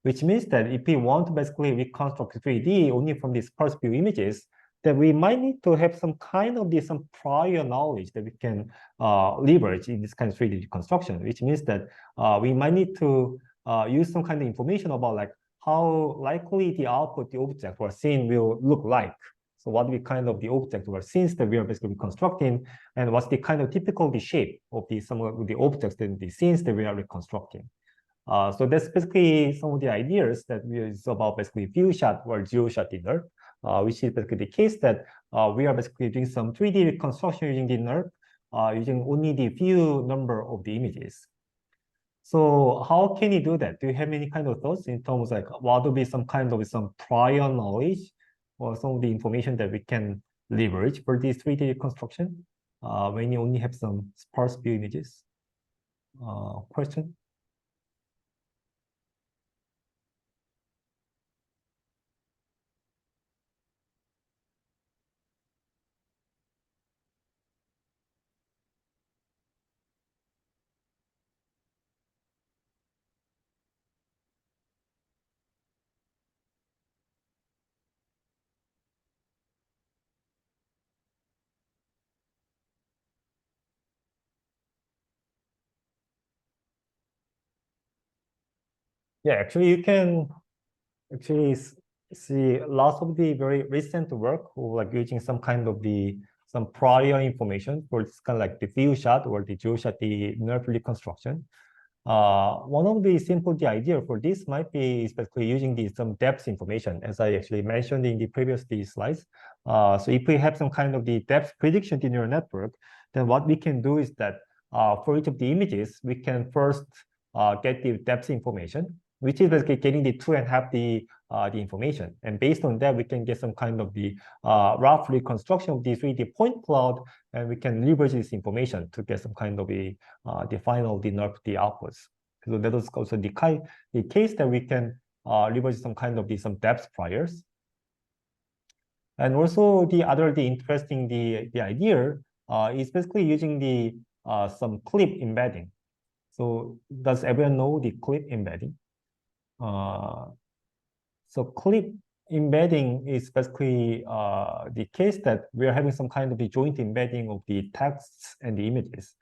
which means that if we want to basically reconstruct 3D only from these sparse view images, then we might need to have some kind of some prior knowledge that we can leverage in this kind of 3D reconstruction, which means that we might need to use some kind of information about like how likely the output, the object or scene will look like. So what we kind of the object or scenes that we are basically reconstructing, and what's the kind of typical the shape of some of the objects and the scenes that we are reconstructing. So that's basically some of the ideas that is about basically few shot or zero shot NeRF, which is basically the case that we are basically doing some 3D reconstruction using the NeRF, using only the few number of the images. So how can you do that? Do you have any kind of thoughts in terms of like what would be some kind of some prior knowledge or some of the information that we can leverage for this 3D reconstruction when you only have some sparse view images? Question? Yeah, actually, you can actually see lots of the very recent work of like using some kind of some prior information for this kind of like the few shot or the zero shot, the NeRF reconstruction. One of the simple idea for this might be basically using some depth information, as I actually mentioned in the previous slides. So if we have some kind of the depth prediction in your network, then what we can do is that for each of the images, we can first get the depth information, which is basically getting the 2.5 the information. And based on that, we can get some kind of the rough reconstruction of the 3D point cloud, and we can leverage this information to get some kind of the final NeRF outputs. So that is also the case that we can leverage some kind of some depth priors. And also the other interesting the idea is basically using some clip embedding. So does everyone know the clip embedding? So clip embedding is basically the case that we are having some kind of the joint embedding of the texts and the images.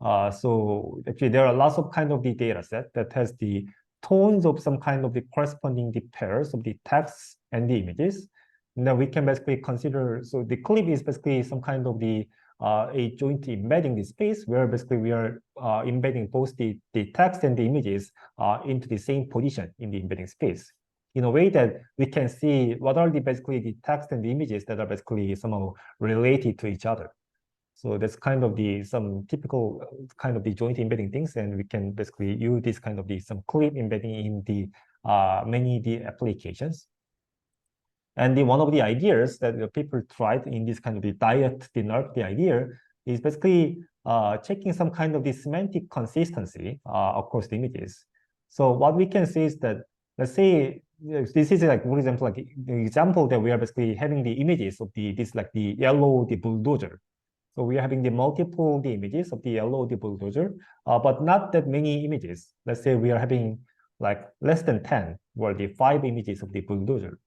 So actually there are lots of kind of the data set that has the tones of some kind of the corresponding the pairs of the texts and the images. And then we can basically consider, so the clip is basically some kind of a joint embedding the space where basically we are embedding both the text and the images into the same position in the embedding space, in a way that we can see what are basically the text and the images that are basically somehow related to each other. So that's kind of some typical kind of the joint embedding things, and we can basically use this kind of some clip embedding in the many applications. And one of the ideas that the people tried in this kind of the diet NeRF idea is basically checking some kind of the semantic consistency across the images. So what we can see is that, let's say, this is like, for example, like the example that we are basically having the images of this like the yellow bulldozer. So we are having the multiple images of the yellow bulldozer, but not that many images. Let's say we are having like less than 10 or the 5 images of the bulldozer.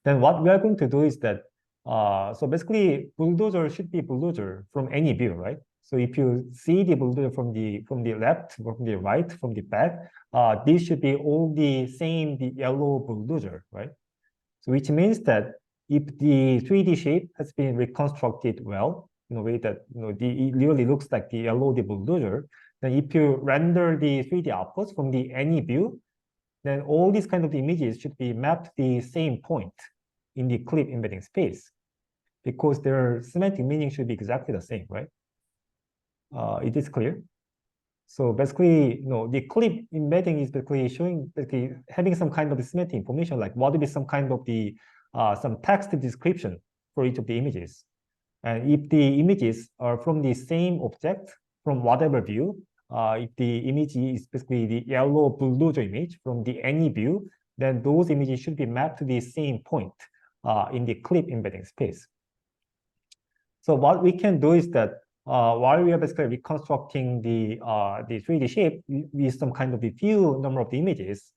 Then what we are going to do is that, so basically bulldozer should be bulldozer from any view, right? So if you see the bulldozer from the left or from the right, from the back, these should be all the same, the yellow bulldozer, right? So which means that if the 3D shape has been reconstructed well, in a way that it really looks like the yellow bulldozer, then if you render the 3D outputs from any view, then all these kind of images should be mapped the same point in the clip embedding space. because their semantic meaning should be exactly the same, right? It is clear. So basically, the clip embedding is basically having some kind of semantic information, like what would be some kind of some text description for each of the images. And if the images are from the same object, from whatever view, if the image is basically the yellow bulldozer image from the any view, then those images should be mapped to the same point in the clip embedding space. So what we can do is that while we are basically reconstructing the 3D shape with some kind of the few number of the images,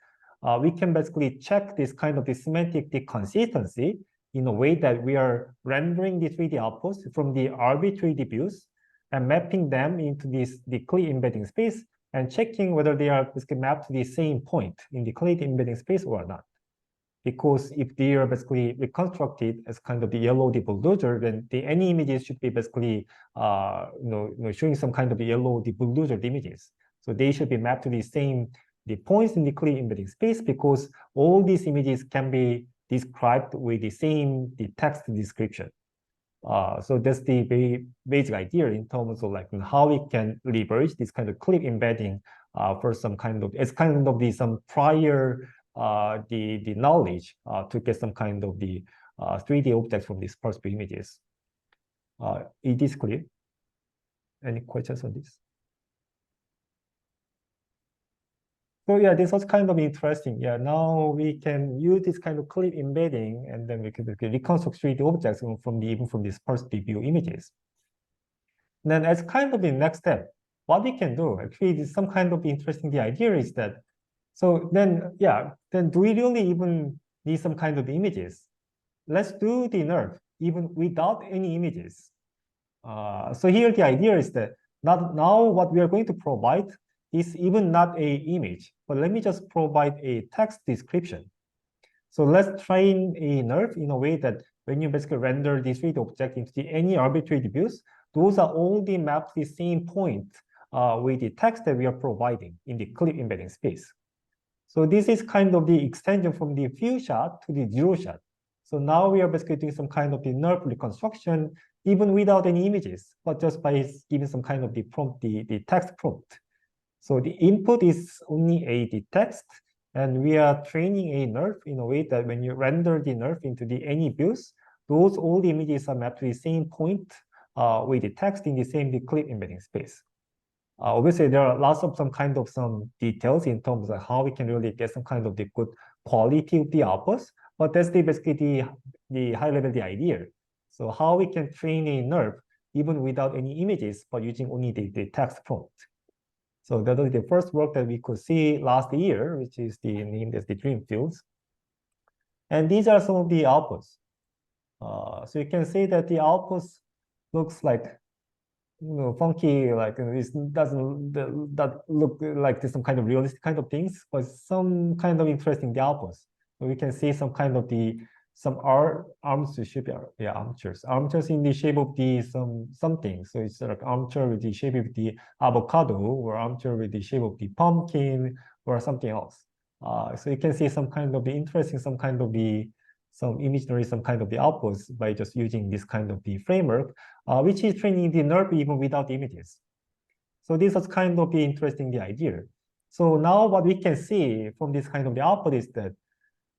we can basically check this kind of the semantic consistency in a way that we are rendering the 3D outputs from the arbitrary views and mapping them into the clip embedding space and checking whether they are basically mapped to the same point in the clip embedding space or not. Because if they are basically reconstructed as kind of the yellow bulldozer, then any images should be basically showing some kind of yellow bulldozer images. So they should be mapped to the points in the clip embedding space, because all these images can be described with the text description. So that's the very basic idea in terms of like how we can leverage this kind of clip embedding for some kind of some prior the knowledge to get some kind of the 3D objects from these Sparse images. It is clear. Any questions on this? So yeah, this was kind of interesting. Yeah, now we can use this kind of clip embedding, and then we can reconstruct 3D objects even from these Sparse view images. And then as kind of the next step, what we can do actually is some kind of interesting. The idea is that, so then do we really even need some kind of images? Let's do the NeRF even without any images. So here the idea is that now what we are going to provide is even not a image, but let me just provide a text description. So let's train a NeRF in a way that when you basically render this 3D object into any arbitrary views, those are only mapped to the same point with the text that we are providing in the clip embedding space. So this is kind of the extension from the few shot to the zero shot. So now we are basically doing some kind of the NeRF reconstruction, even without any images, but just by giving some kind of the prompt, the text prompt. So the input is only the text, and we are training a NeRF in a way that when you render the NeRF into any views, all the images are mapped to the same point with the text in the same clip embedding space. Obviously, there are lots of some details in terms of how we can really get some kind of the good quality of the outputs, but that's basically the high level the idea. So how we can train a NeRF even without any images, but using only the text prompt. So that was the first work that we could see last year, which is named as the dream fields. And these are some of the outputs. So you can see that the outputs looks like funky, like it doesn't look like some kind of realistic kind of things, but some kind of interesting the outputs. So we can see some kind of some arms shape, armatures in the shape of something. So it's like armature with the shape of the avocado, or armature with the shape of the pumpkin, or something else. So you can see some kind of the interesting, some imaginary, some kind of the outputs by just using this kind of the framework, which is training the NeRF even without the images. So this was kind of the interesting the idea. So now what we can see from this kind of the output is that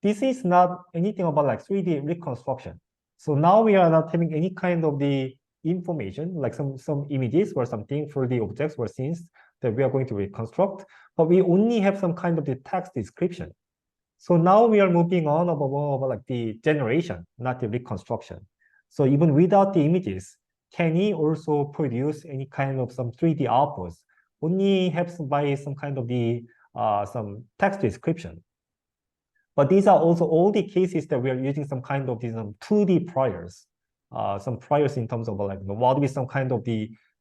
this is not anything about like 3D reconstruction. So now we are not having any kind of the information, like some images or something for the objects or scenes that we are going to reconstruct, but we only have some kind of the text description. So now we are moving on about like the generation, not the reconstruction. So even without the images, can we also produce any kind of some 3D outputs? Only have by some kind of some text description. But these are also all the cases that we are using some kind of these 2D priors, some priors in terms of like what with some kind of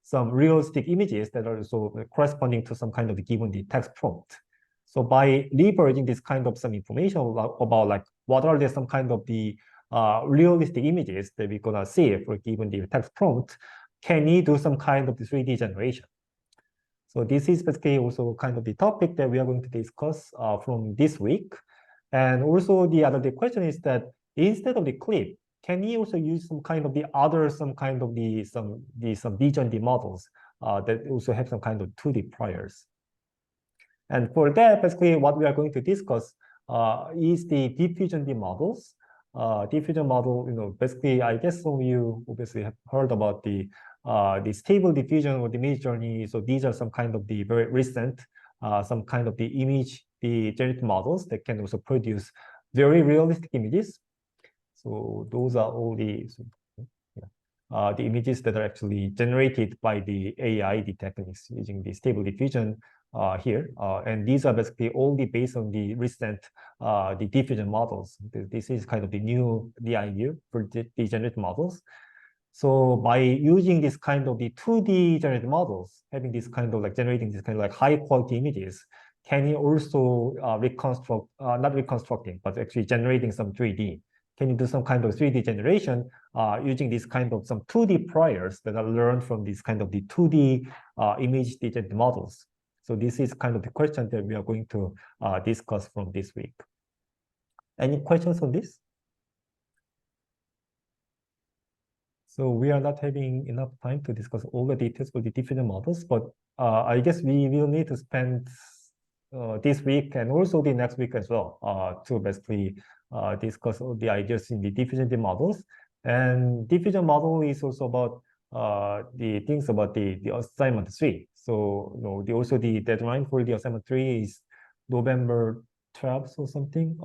some realistic images that are also corresponding to some kind of given the text prompt. So by leveraging this kind of some information about like what are some kind of realistic images that we're gonna see for given the text prompt, can we do some kind of 3D generation? So this is basically also kind of the topic that we are going to discuss from this week. And also the question is that instead of the clip, can you also use some kind of the other, some degenerate models that also have some kind of 2D priors? And for that, basically what we are going to discuss is the diffusion models. Diffusion model, basically, I guess some of you obviously have heard about the stable diffusion or the image journey. So these are some kind of the very recent, some kind of the image, the generative models that can also produce very realistic images. So those are all the images that are actually generated by the AI, the techniques using the stable diffusion here. And these are basically only based on the recent the diffusion models. This is kind of the idea for the generative models. So by using this kind of the 2D generative models, having this kind of like generating this kind of like high quality images, can you also reconstruct, not reconstructing, but actually generating some 3D? Can you do some kind of 3D generation using this kind of some 2D priors that are learned from this kind of the 2D image generative models? So this is kind of the question that we are going to discuss from this week. Any questions on this? So we are not having enough time to discuss all the details for the diffusion models, but I guess we will need to spend this week and also the next week as well to basically discuss all the ideas in the diffusion models. And diffusion model is also about the things about the assignment 3. So also the deadline for the assignment 3 is November 12th or something.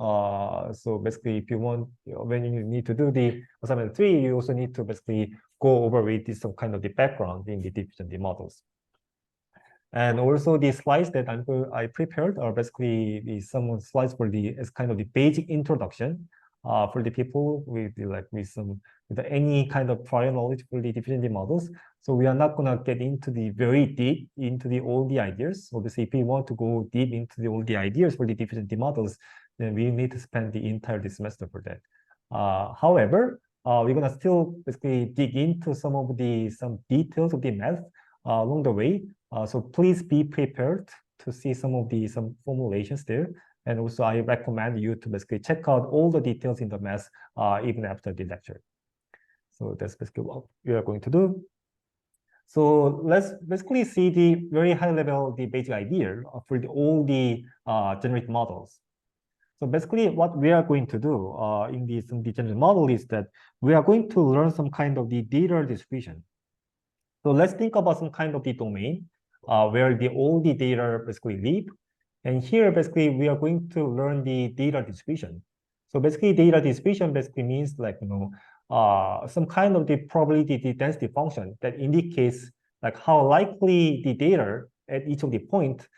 So basically, if you want, when you need to do the assignment 3, you also need to basically go over with some kind of the background in the diffusion models. And also the slides that I prepared are basically some slides for as kind of the basic introduction for the people with any kind of prior knowledge for the diffusion models. So we are not gonna get into the very deep into all the ideas. Obviously, if we want to go deep into all the ideas for the diffusion models, then we need to spend the entire semester for that. However, we're gonna still basically dig into some details of the math along the way. So please be prepared to see some formulations there. And also I recommend you to basically check out all the details in the math even after the lecture. So that's basically what we are going to do. So let's basically see the very high level, the basic idea for all the generative models. So basically what we are going to do in the generative model is that we are going to learn some kind of the data distribution. So let's think about some kind of the domain where all the data basically live. And here, basically, we are going to learn the data distribution. So basically, data distribution basically means like, some kind of the probability density function that indicates like how likely the data at each of the point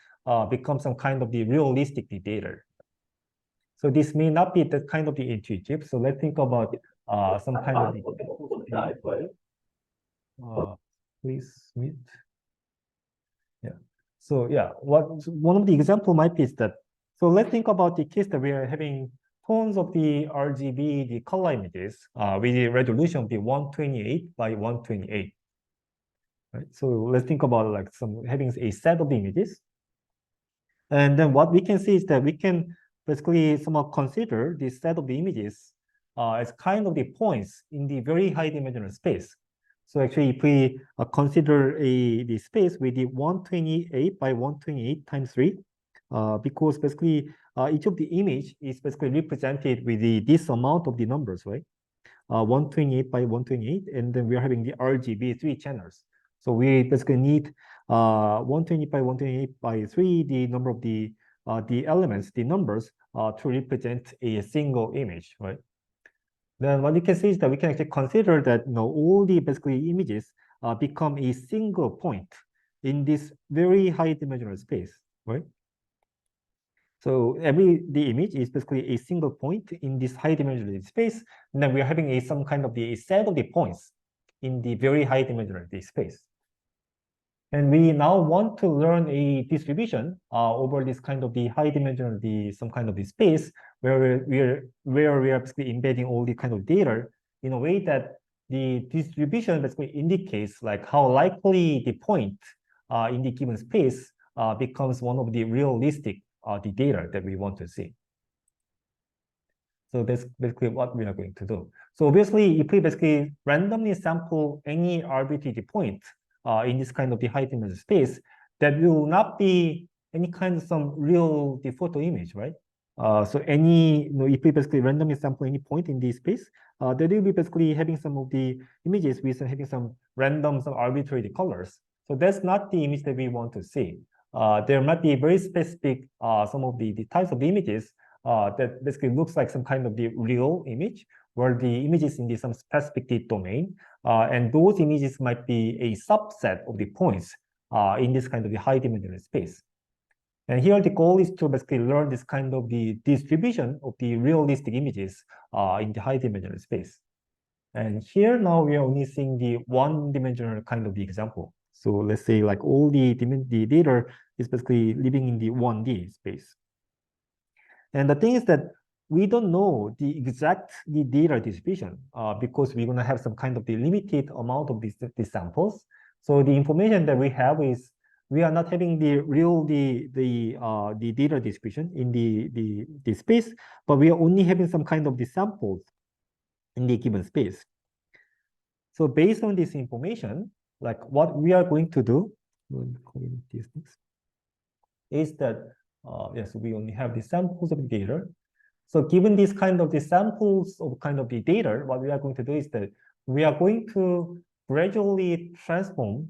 becomes some kind of the realistic data. So this may not be that kind of the intuitive. So let's think about some kind of the please mute. Yeah. So yeah, one of the example might be is that. So let's think about the case that we are having tons of the RGB, the color images with the resolution of the 128 by 128. Right. So let's think about like having a set of the images. And then what we can see is that we can basically somehow consider this set of the images as kind of the points in the very high dimensional space. So actually, if we consider the space with the 128 by 128 times 3, because basically each of the image is basically represented with this amount of the numbers, right? 128 by 128, and then we are having the RGB 3 channels. So we basically need 120 by 128 by 3, the number of the elements, the numbers, to represent a single image, right? Then what you can see is that we can actually consider that all the basically images become a single point in this very high dimensional space, right? So the image is basically a single point in this high dimensional space, and then we are having some kind of a set of the points in the very high dimensional space. And we now want to learn a distribution over this kind of the high dimensional some kind of the space where we are basically embedding all the kind of data in a way that the distribution basically indicates like how likely the point in the given space becomes one of the realistic the data that we want to see. So that's basically what we are going to do. So obviously, if we basically randomly sample any arbitrary point in this kind of the high dimensional space, that will not be any kind of some real the photo image, right? So any, if we basically randomly sample any point in this space, that will be basically having some of the images with having some random, some arbitrary colors. So that's not the image that we want to see. There might be very specific some of the types of images that basically looks like some kind of the real image, where the image is in the some specific domain, and those images might be a subset of the points in this kind of the high dimensional space. And here the goal is to basically learn this kind of the distribution of the realistic images in the high dimensional space. And here now we are only seeing the one-dimensional kind of the example. So let's say like all the data is basically living in the 1D space. And the thing is that we don't know the exact data distribution because we're going to have some kind of the limited amount of these samples. So the information that we have is we are not having the real the data distribution in the space, but we are only having some kind of the samples in the given space. So based on this information, like what we are going to do is that yes, we only have the samples of the data. So given this kind of the samples of kind of the data, what we are going to do is that we are going to gradually transform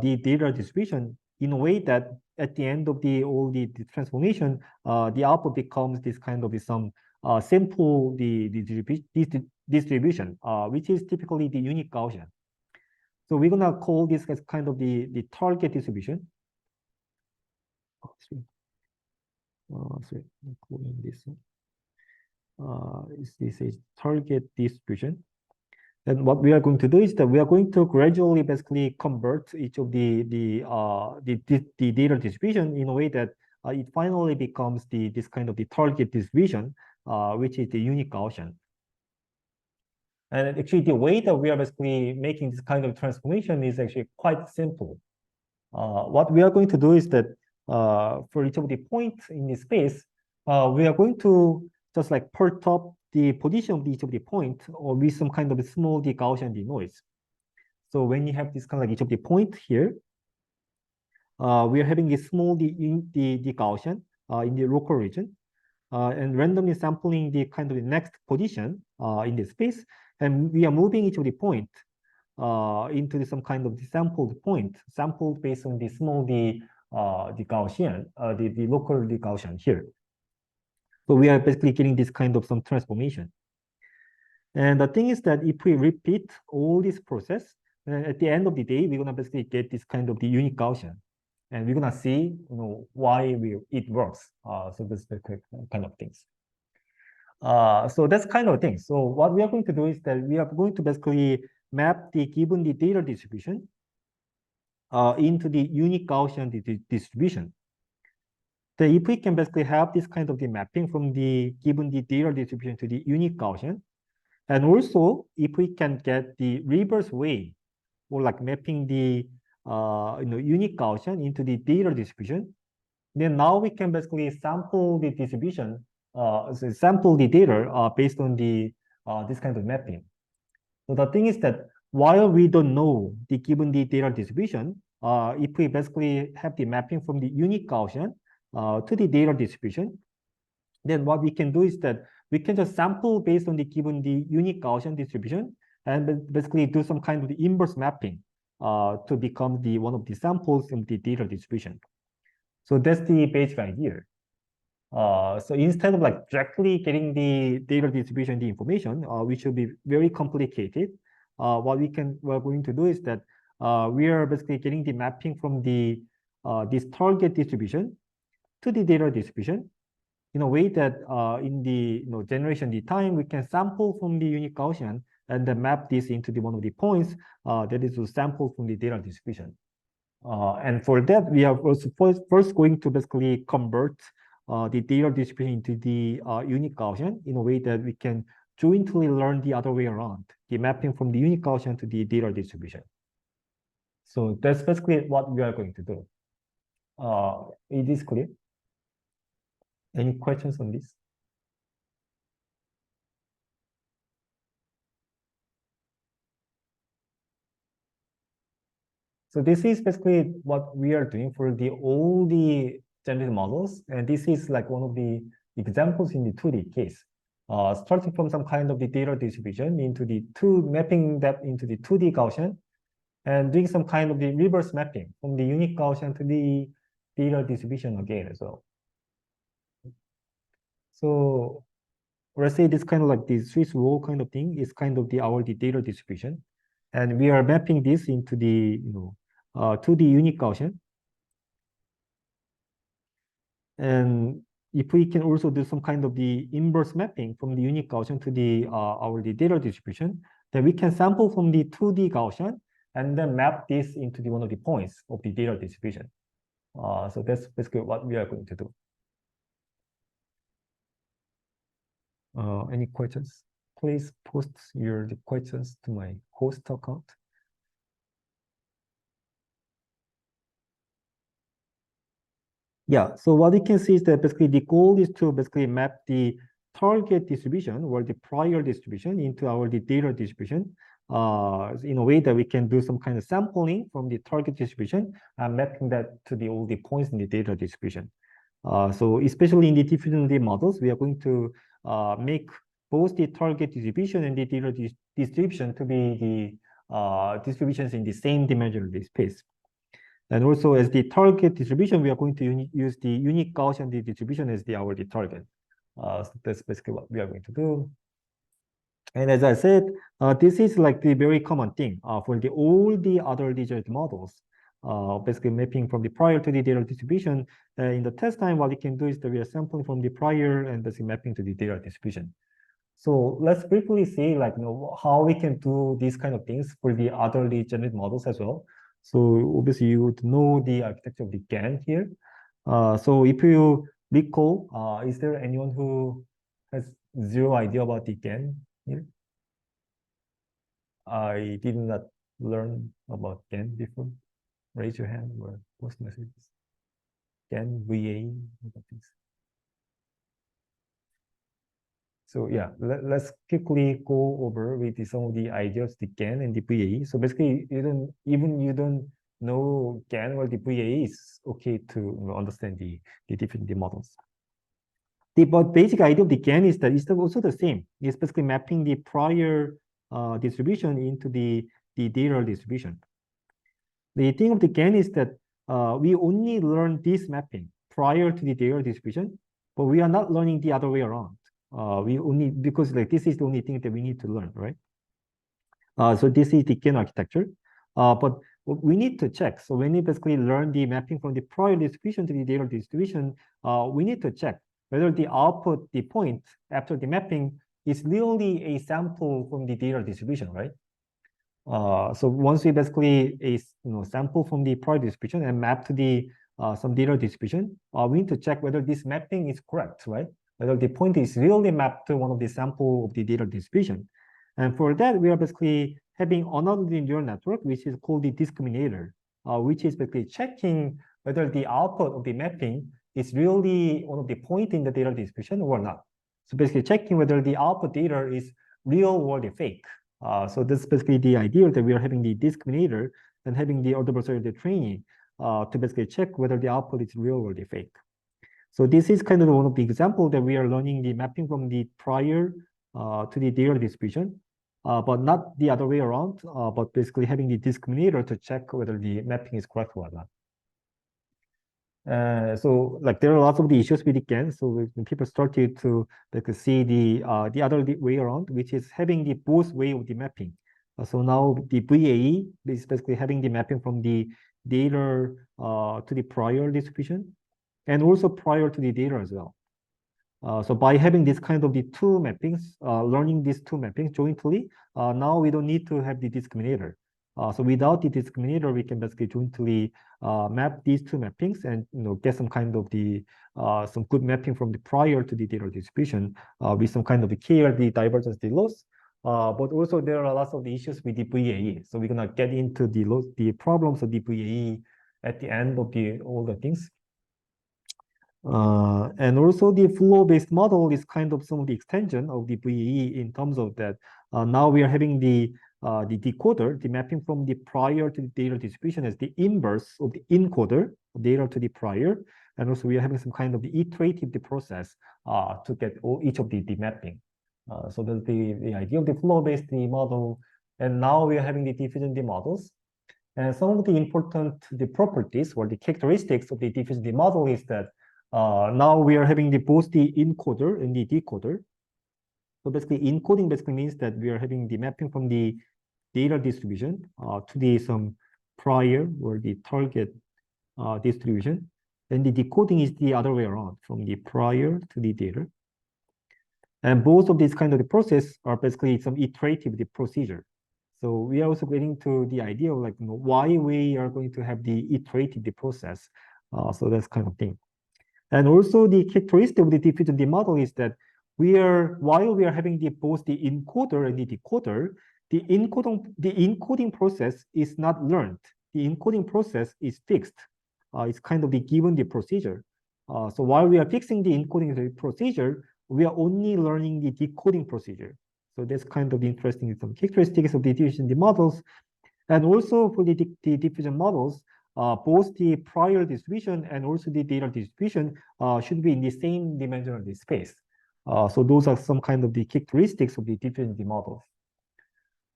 the data distribution in a way that at the end of all the transformation, the output becomes this kind of some simple distribution, which is typically the unique Gaussian. So we're gonna call this as kind of the target distribution. Sorry, I'm calling this this is target distribution. And what we are going to do is that we are going to gradually basically convert each of the data distribution in a way that it finally becomes this kind of the target distribution, which is the unique Gaussian. And actually, the way that we are basically making this kind of transformation is actually quite simple. What we are going to do is that for each of the points in this space, we are going to just like perturb the position of each of the point or with some kind of a small Gaussian denoise. So when you have this kind of like each of the point here, we are having a small Gaussian in the local region, and randomly sampling the kind of the next position in the space, and we are moving each of the point into some kind of the sampled point, sampled based on the small Gaussian, the local Gaussian here. So we are basically getting this kind of some transformation. And the thing is that if we repeat all this process, at the end of the day, we're gonna basically get this kind of the unique Gaussian. And we're gonna see, why it works. So this kind of things. So that's kind of thing. So what we are going to do is that we are going to basically map the given the data distribution into the unique Gaussian distribution. So if we can basically have this kind of the mapping from the given the data distribution to the unique Gaussian, and also if we can get the reverse way, or like mapping the unique Gaussian into the data distribution, then now we can basically sample the distribution, sample the data based on the this kind of mapping. So the thing is that while we don't know the given the data distribution, if we basically have the mapping from the unique Gaussian to the data distribution, then what we can do is that we can just sample based on the given the unique Gaussian distribution and basically do some kind of the inverse mapping to become the one of the samples in the data distribution. So that's the basic idea. So instead of like directly getting the data distribution, the information, which will be very complicated, what we're going to do is that we are basically getting the mapping from the this target distribution to the data distribution in a way that in the generation the time we can sample from the unique Gaussian and then map this into the one of the points that is to sample from the data distribution. And for that, we are also first going to basically convert the data distribution into the unique Gaussian in a way that we can jointly learn the other way around, the mapping from the unique Gaussian to the data distribution. So that's basically what we are going to do. Is this clear? Any questions on this? So this is basically what we are doing for all the generative models, and this is like one of the examples in the 2D case. Starting from some kind of the data distribution into the mapping that into the 2D Gaussian, and doing some kind of the reverse mapping from the unique Gaussian to the data distribution again as well. So let's say this kind of like the Swiss roll kind of thing is kind of our data distribution, and we are mapping this into the to the unique Gaussian. And if we can also do some kind of the inverse mapping from the unique Gaussian to the data distribution, then we can sample from the 2D Gaussian and then map this into one of the points of the data distribution. So that's basically what we are going to do. Any questions? Please post your questions to my host account. Yeah, so what we can see is that basically the goal is to basically map the target distribution or the prior distribution into the data distribution in a way that we can do some kind of sampling from the target distribution and mapping that to all the points in the data distribution. So especially in the diffusion models, we are going to make both the target distribution and the data distribution to be the distributions in the same dimensional space. And also as the target distribution, we are going to use the unique Gaussian distribution as our target. So that's basically what we are going to do. And as I said, this is like the very common thing for all the other digital models. Basically mapping from the prior to the data distribution. In the test time, what we can do is that we are sampling from the prior and basically mapping to the data distribution. So let's briefly see like how we can do these kind of things for the other generative models as well. So obviously you would know the architecture of the GAN here. So if you recall, is there anyone who has zero idea about the GAN here? I did not learn about GAN before. Raise your hand or post messages. GAN, VA, things. So yeah, let's quickly go over with some of the ideas, the GAN and the VA. So basically, you don't know GAN or the VA, is okay to understand the different models. The basic idea of the GAN is that it's also the same. It's basically mapping the prior distribution into the data distribution. The thing of the GAN is that we only learn this mapping prior to the data distribution, but we are not learning the other way around. We only, because like this is the only thing that we need to learn, right? So this is the GAN architecture, but we need to check. So when we basically learn the mapping from the prior distribution to the data distribution, we need to check whether the output, the point after the mapping is really a sample from the data distribution, right? So once we basically sample from the prior distribution and map to the some data distribution, we need to check whether this mapping is correct, right? Whether the point is really mapped to one of the sample of the data distribution. And for that, we are basically having another neural network, which is called the discriminator, which is basically checking whether the output of the mapping is really one of the point in the data distribution or not. So basically checking whether the output data is real or the fake. So this is basically the idea that we are having the discriminator and having the adversarial training to basically check whether the output is real or the fake. So this is kind of one of the examples that we are learning the mapping from the prior to the data distribution, but not the other way around, but basically having the discriminator to check whether the mapping is correct or not. So like there are lots of the issues with the GAN. So when people started to like see the other way around, which is having the both way of the mapping. So now the VAE is basically having the mapping from the data to the prior distribution, and also prior to the data as well. So by having this kind of the two mappings, learning these two mappings jointly, now we don't need to have the discriminator. So without the discriminator, we can basically jointly map these two mappings and get some kind of the some good mapping from the prior to the data distribution with some kind of the KRD divergence loss. But also there are lots of the issues with the VAE. So we're gonna get into the problems of the VAE at the end of all the things. And also the flow-based model is kind of some of the extension of the VAE in terms of that now we are having the the decoder, the mapping from the prior to the data distribution as the inverse of the encoder, data to the prior. And also we are having some kind of the iterative process to get each of the mapping. So that's the idea of the flow-based model. And now we are having the diffusion models. And some of the important properties or the characteristics of the diffusion model is that now we are having both the encoder and the decoder. So basically encoding basically means that we are having the mapping from the data distribution to the some prior or the target distribution. And the decoding is the other way around, from the prior to the data. And both of these kind of the process are basically some iterative procedure. So we are also getting to the idea of like why we are going to have the iterative process. So that's kind of thing. And also the characteristic of the diffusion model is that while we are having both the encoder and the decoder, the encoding process is not learned. The encoding process is fixed. It's kind of given the procedure. So while we are fixing the encoding procedure, we are only learning the decoding procedure. So that's kind of interesting some characteristics of the diffusion models. And also for the diffusion models, both the prior distribution and also the data distribution should be in the same dimensional space. So those are some kind of the characteristics of the diffusion models.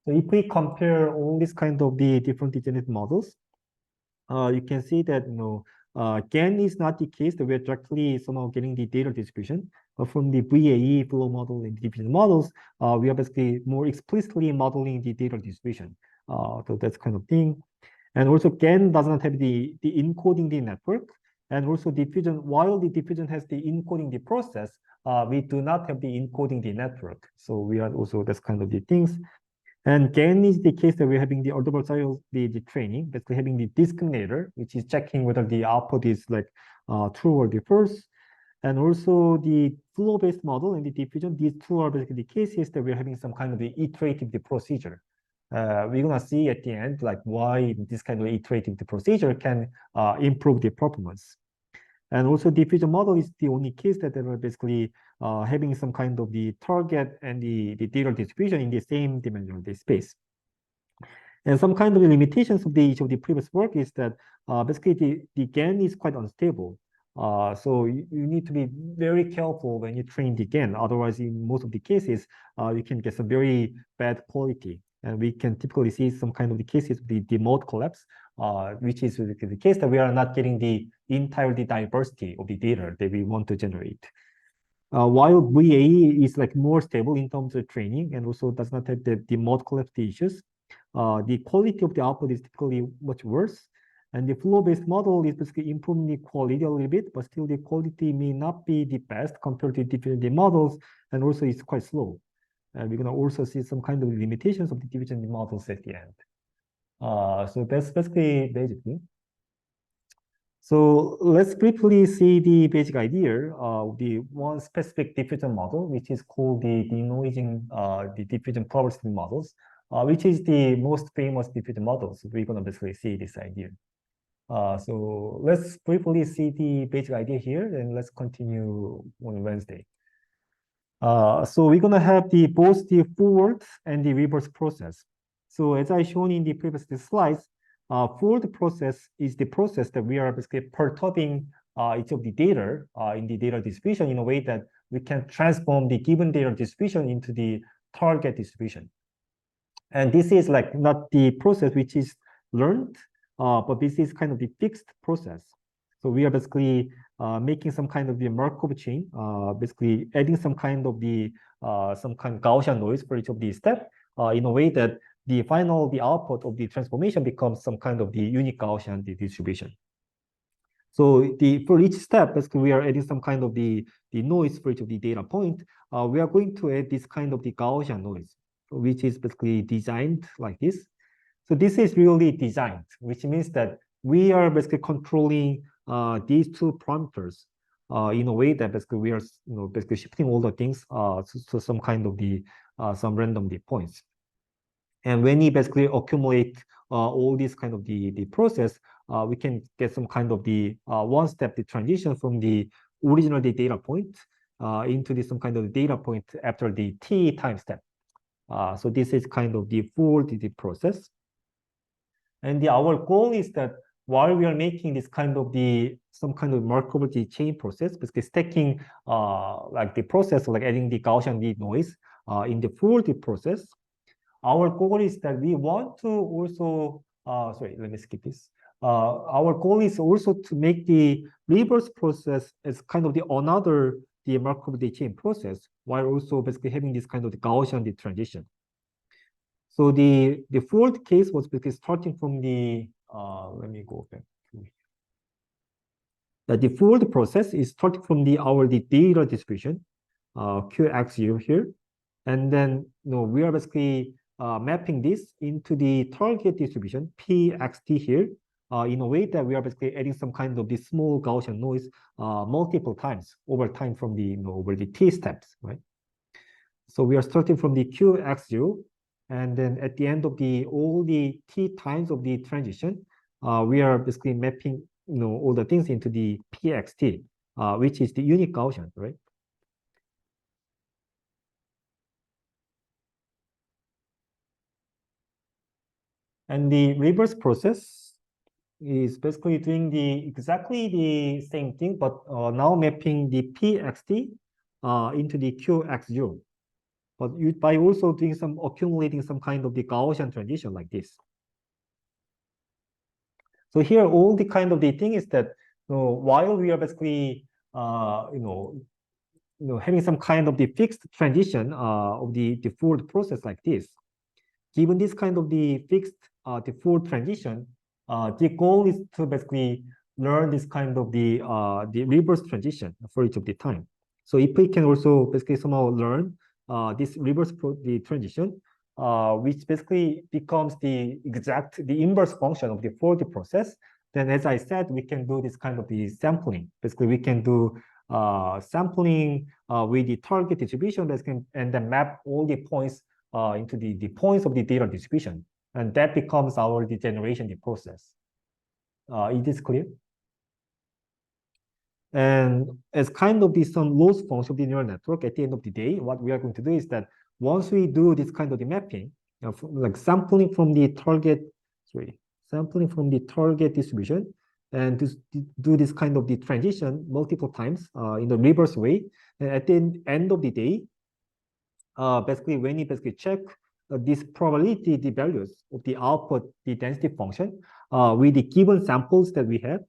So if we compare all these kind of the different degenerate models, you can see that again is not the case that we're directly somehow getting the data distribution. But from the VAE flow model and diffusion models, we are basically more explicitly modeling the data distribution. So that's kind of thing. And also GAN does not have the encoding the network. And also diffusion, while the diffusion has the encoding the process, we do not have the encoding the network. So we are also, that's kind of the things. And GAN is the case that we're having the adversarial the training, basically having the discriminator, which is checking whether the output is like true or the false. And also the flow-based model and the diffusion, these two are basically the cases that we're having some kind of the iterative procedure. We're gonna see at the end like why this kind of iterative procedure can improve the performance. And also diffusion model is the only case that they are basically having some kind of the target and the data distribution in the same dimensional space. And some kind of the limitations of each of the previous work is that basically the GAN is quite unstable. So you need to be very careful when you train the GAN. Otherwise, in most of the cases, you can get some very bad quality. And we can typically see some kind of the cases of the mode collapse, which is the case that we are not getting the entire diversity of the data that we want to generate. While VAE is like more stable in terms of training and also does not have the mode collapse issues, the quality of the output is typically much worse. And the flow-based model is basically improving the quality a little bit, but still the quality may not be the best compared to diffusion models, and also it's quite slow. And we're gonna also see some kind of limitations of the diffusion models at the end. So that's basically basically. So let's briefly see the basic idea of the one specific diffusion model, which is called the denoising the diffusion probabilistic models, which is the most famous diffusion model. So we're gonna basically see this idea. So let's briefly see the basic idea here, and let's continue on Wednesday. So we're gonna have both the forward and the reverse process. So as I shown in the previous slides, forward process is the process that we are basically perturbing each of the data in the data distribution in a way that we can transform the given data distribution into the target distribution. And this is like not the process which is learned, but this is kind of the fixed process. So we are basically making some kind of the Markov chain, basically adding some kind of Gaussian noise for each of these steps in a way that the output of the transformation becomes some kind of the unique Gaussian distribution. So for each step, basically we are adding some kind of the noise for each of the data point. We are going to add this kind of the Gaussian noise, which is basically designed like this. So this is really designed, which means that we are basically controlling these two parameters in a way that basically we are basically shifting all the things to some kind of some random points. And when we basically accumulate all these kind of the process, we can get some kind of the one-step transition from the original data point into some kind of data point after the t time step. So this is kind of the full the process. And our goal is that while we are making this kind of some kind of remarkable chain process, basically stacking like the process, like adding the Gaussian noise in the full process, our goal is that we want to also, sorry, let me skip this. Our goal is also to make the reverse process as kind of the remarkable chain process, while also basically having this kind of the Gaussian transition. So the fourth case was basically starting from let me go back to the default process is starting from our data distribution, QX0 here. And then we are basically mapping this into the target distribution, PXT here, in a way that we are basically adding some kind of the small Gaussian noise multiple times over time from over the T steps, right? So we are starting from the QX0, and then at the end of all the T times of the transition, we are basically mapping all the things into the PXT, which is the unique Gaussian, right? And the reverse process is basically doing exactly the same thing, but now mapping the PXT into the QX0. But by also doing accumulating some kind of the Gaussian transition like this. So here, all the kind of the thing is that while we are basically having some kind of the fixed transition of the default process like this, given this kind of the fixed default transition, the goal is to basically learn this kind of the reverse transition for each of the time. So if we can also basically somehow learn this reverse transition, which basically becomes the inverse function of the default process, then as I said, we can do this kind of the sampling. Basically, we can do sampling with the target distribution and then map all the points into the points of the data distribution. And that becomes our generation process. Is this clear? And as kind of some loss function of the neural network, at the end of the day, what we are going to do is that once we do this kind of the mapping, like sampling from the target distribution, and do this kind of the transition multiple times in the reverse way, and at the end of the day, basically when you basically check this probability, the values of the output, the density function, with the given samples that we have.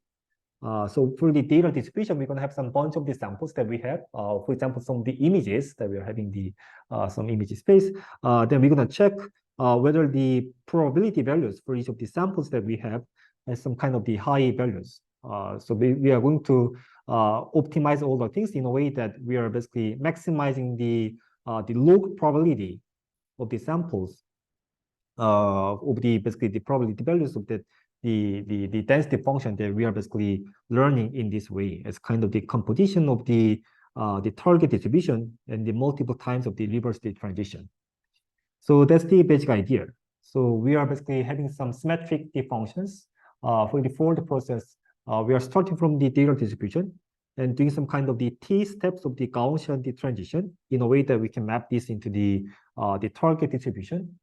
So for the data distribution, we're going to have some bunch of the samples that we have. For example, some of the images that we are having some image space. Then we're going to check whether the probability values for each of the samples that we have has some kind of the high values. So we are going to optimize all the things in a way that we are basically maximizing the log probability of the samples of basically the probability values of the density function that we are basically learning in this way as kind of the composition of the target distribution and the multiple times of the reverse transition. So that's the basic idea. So we are basically having some symmetric functions for the default process. We are starting from the data distribution and doing some kind of the T steps of the Gaussian transition in a way that we can map this into the target distribution.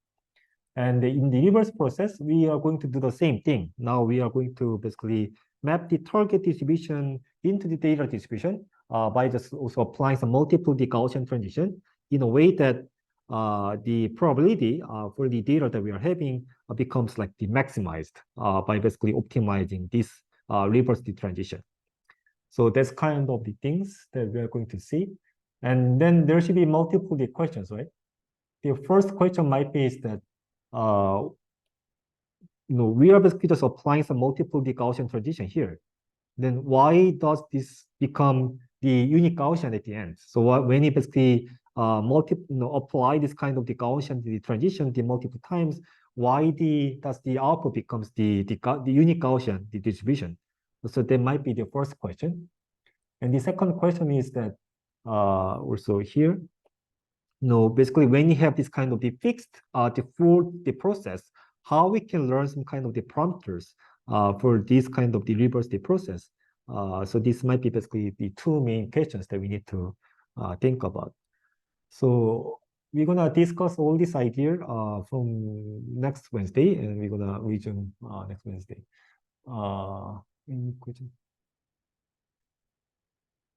And in the reverse process, we are going to do the same thing. Now we are going to basically map the target distribution into the data distribution by just also applying some multiple Gaussian transition in a way that the probability for the data that we are having becomes like the maximized by basically optimizing this reverse transition. So that's kind of the things that we are going to see. And then there should be multiple questions, right? The first question might be is that we are basically just applying some multiple Gaussian transition here. Then why does this become the unique Gaussian at the end? So when you basically apply this kind of the Gaussian transition the multiple times, why does the output becomes the unique Gaussian distribution? So that might be the first question. And the second question is that also here, basically when you have this kind of the fixed default process, how we can learn some kind of the parameters for this kind of the reverse process. So this might be basically the two main questions that we need to think about. So we're gonna discuss all this idea from next Wednesday, and we're gonna resume next Wednesday. Any question?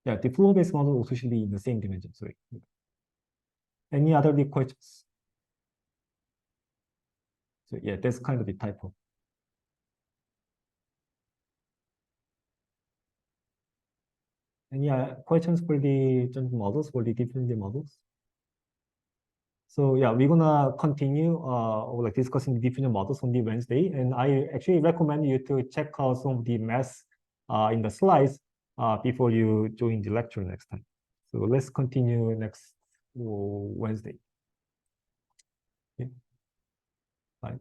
Yeah, the flow-based model also should be in the same dimension. Sorry. Any other big questions? So yeah, that's kind of the typo. Any questions for the models, for the different models? So yeah, we're gonna continue like discussing the different models on the Wednesday, and I actually recommend you to check out some of the math in the slides before you join the lecture next time. So let's continue next Wednesday. Okay. Bye.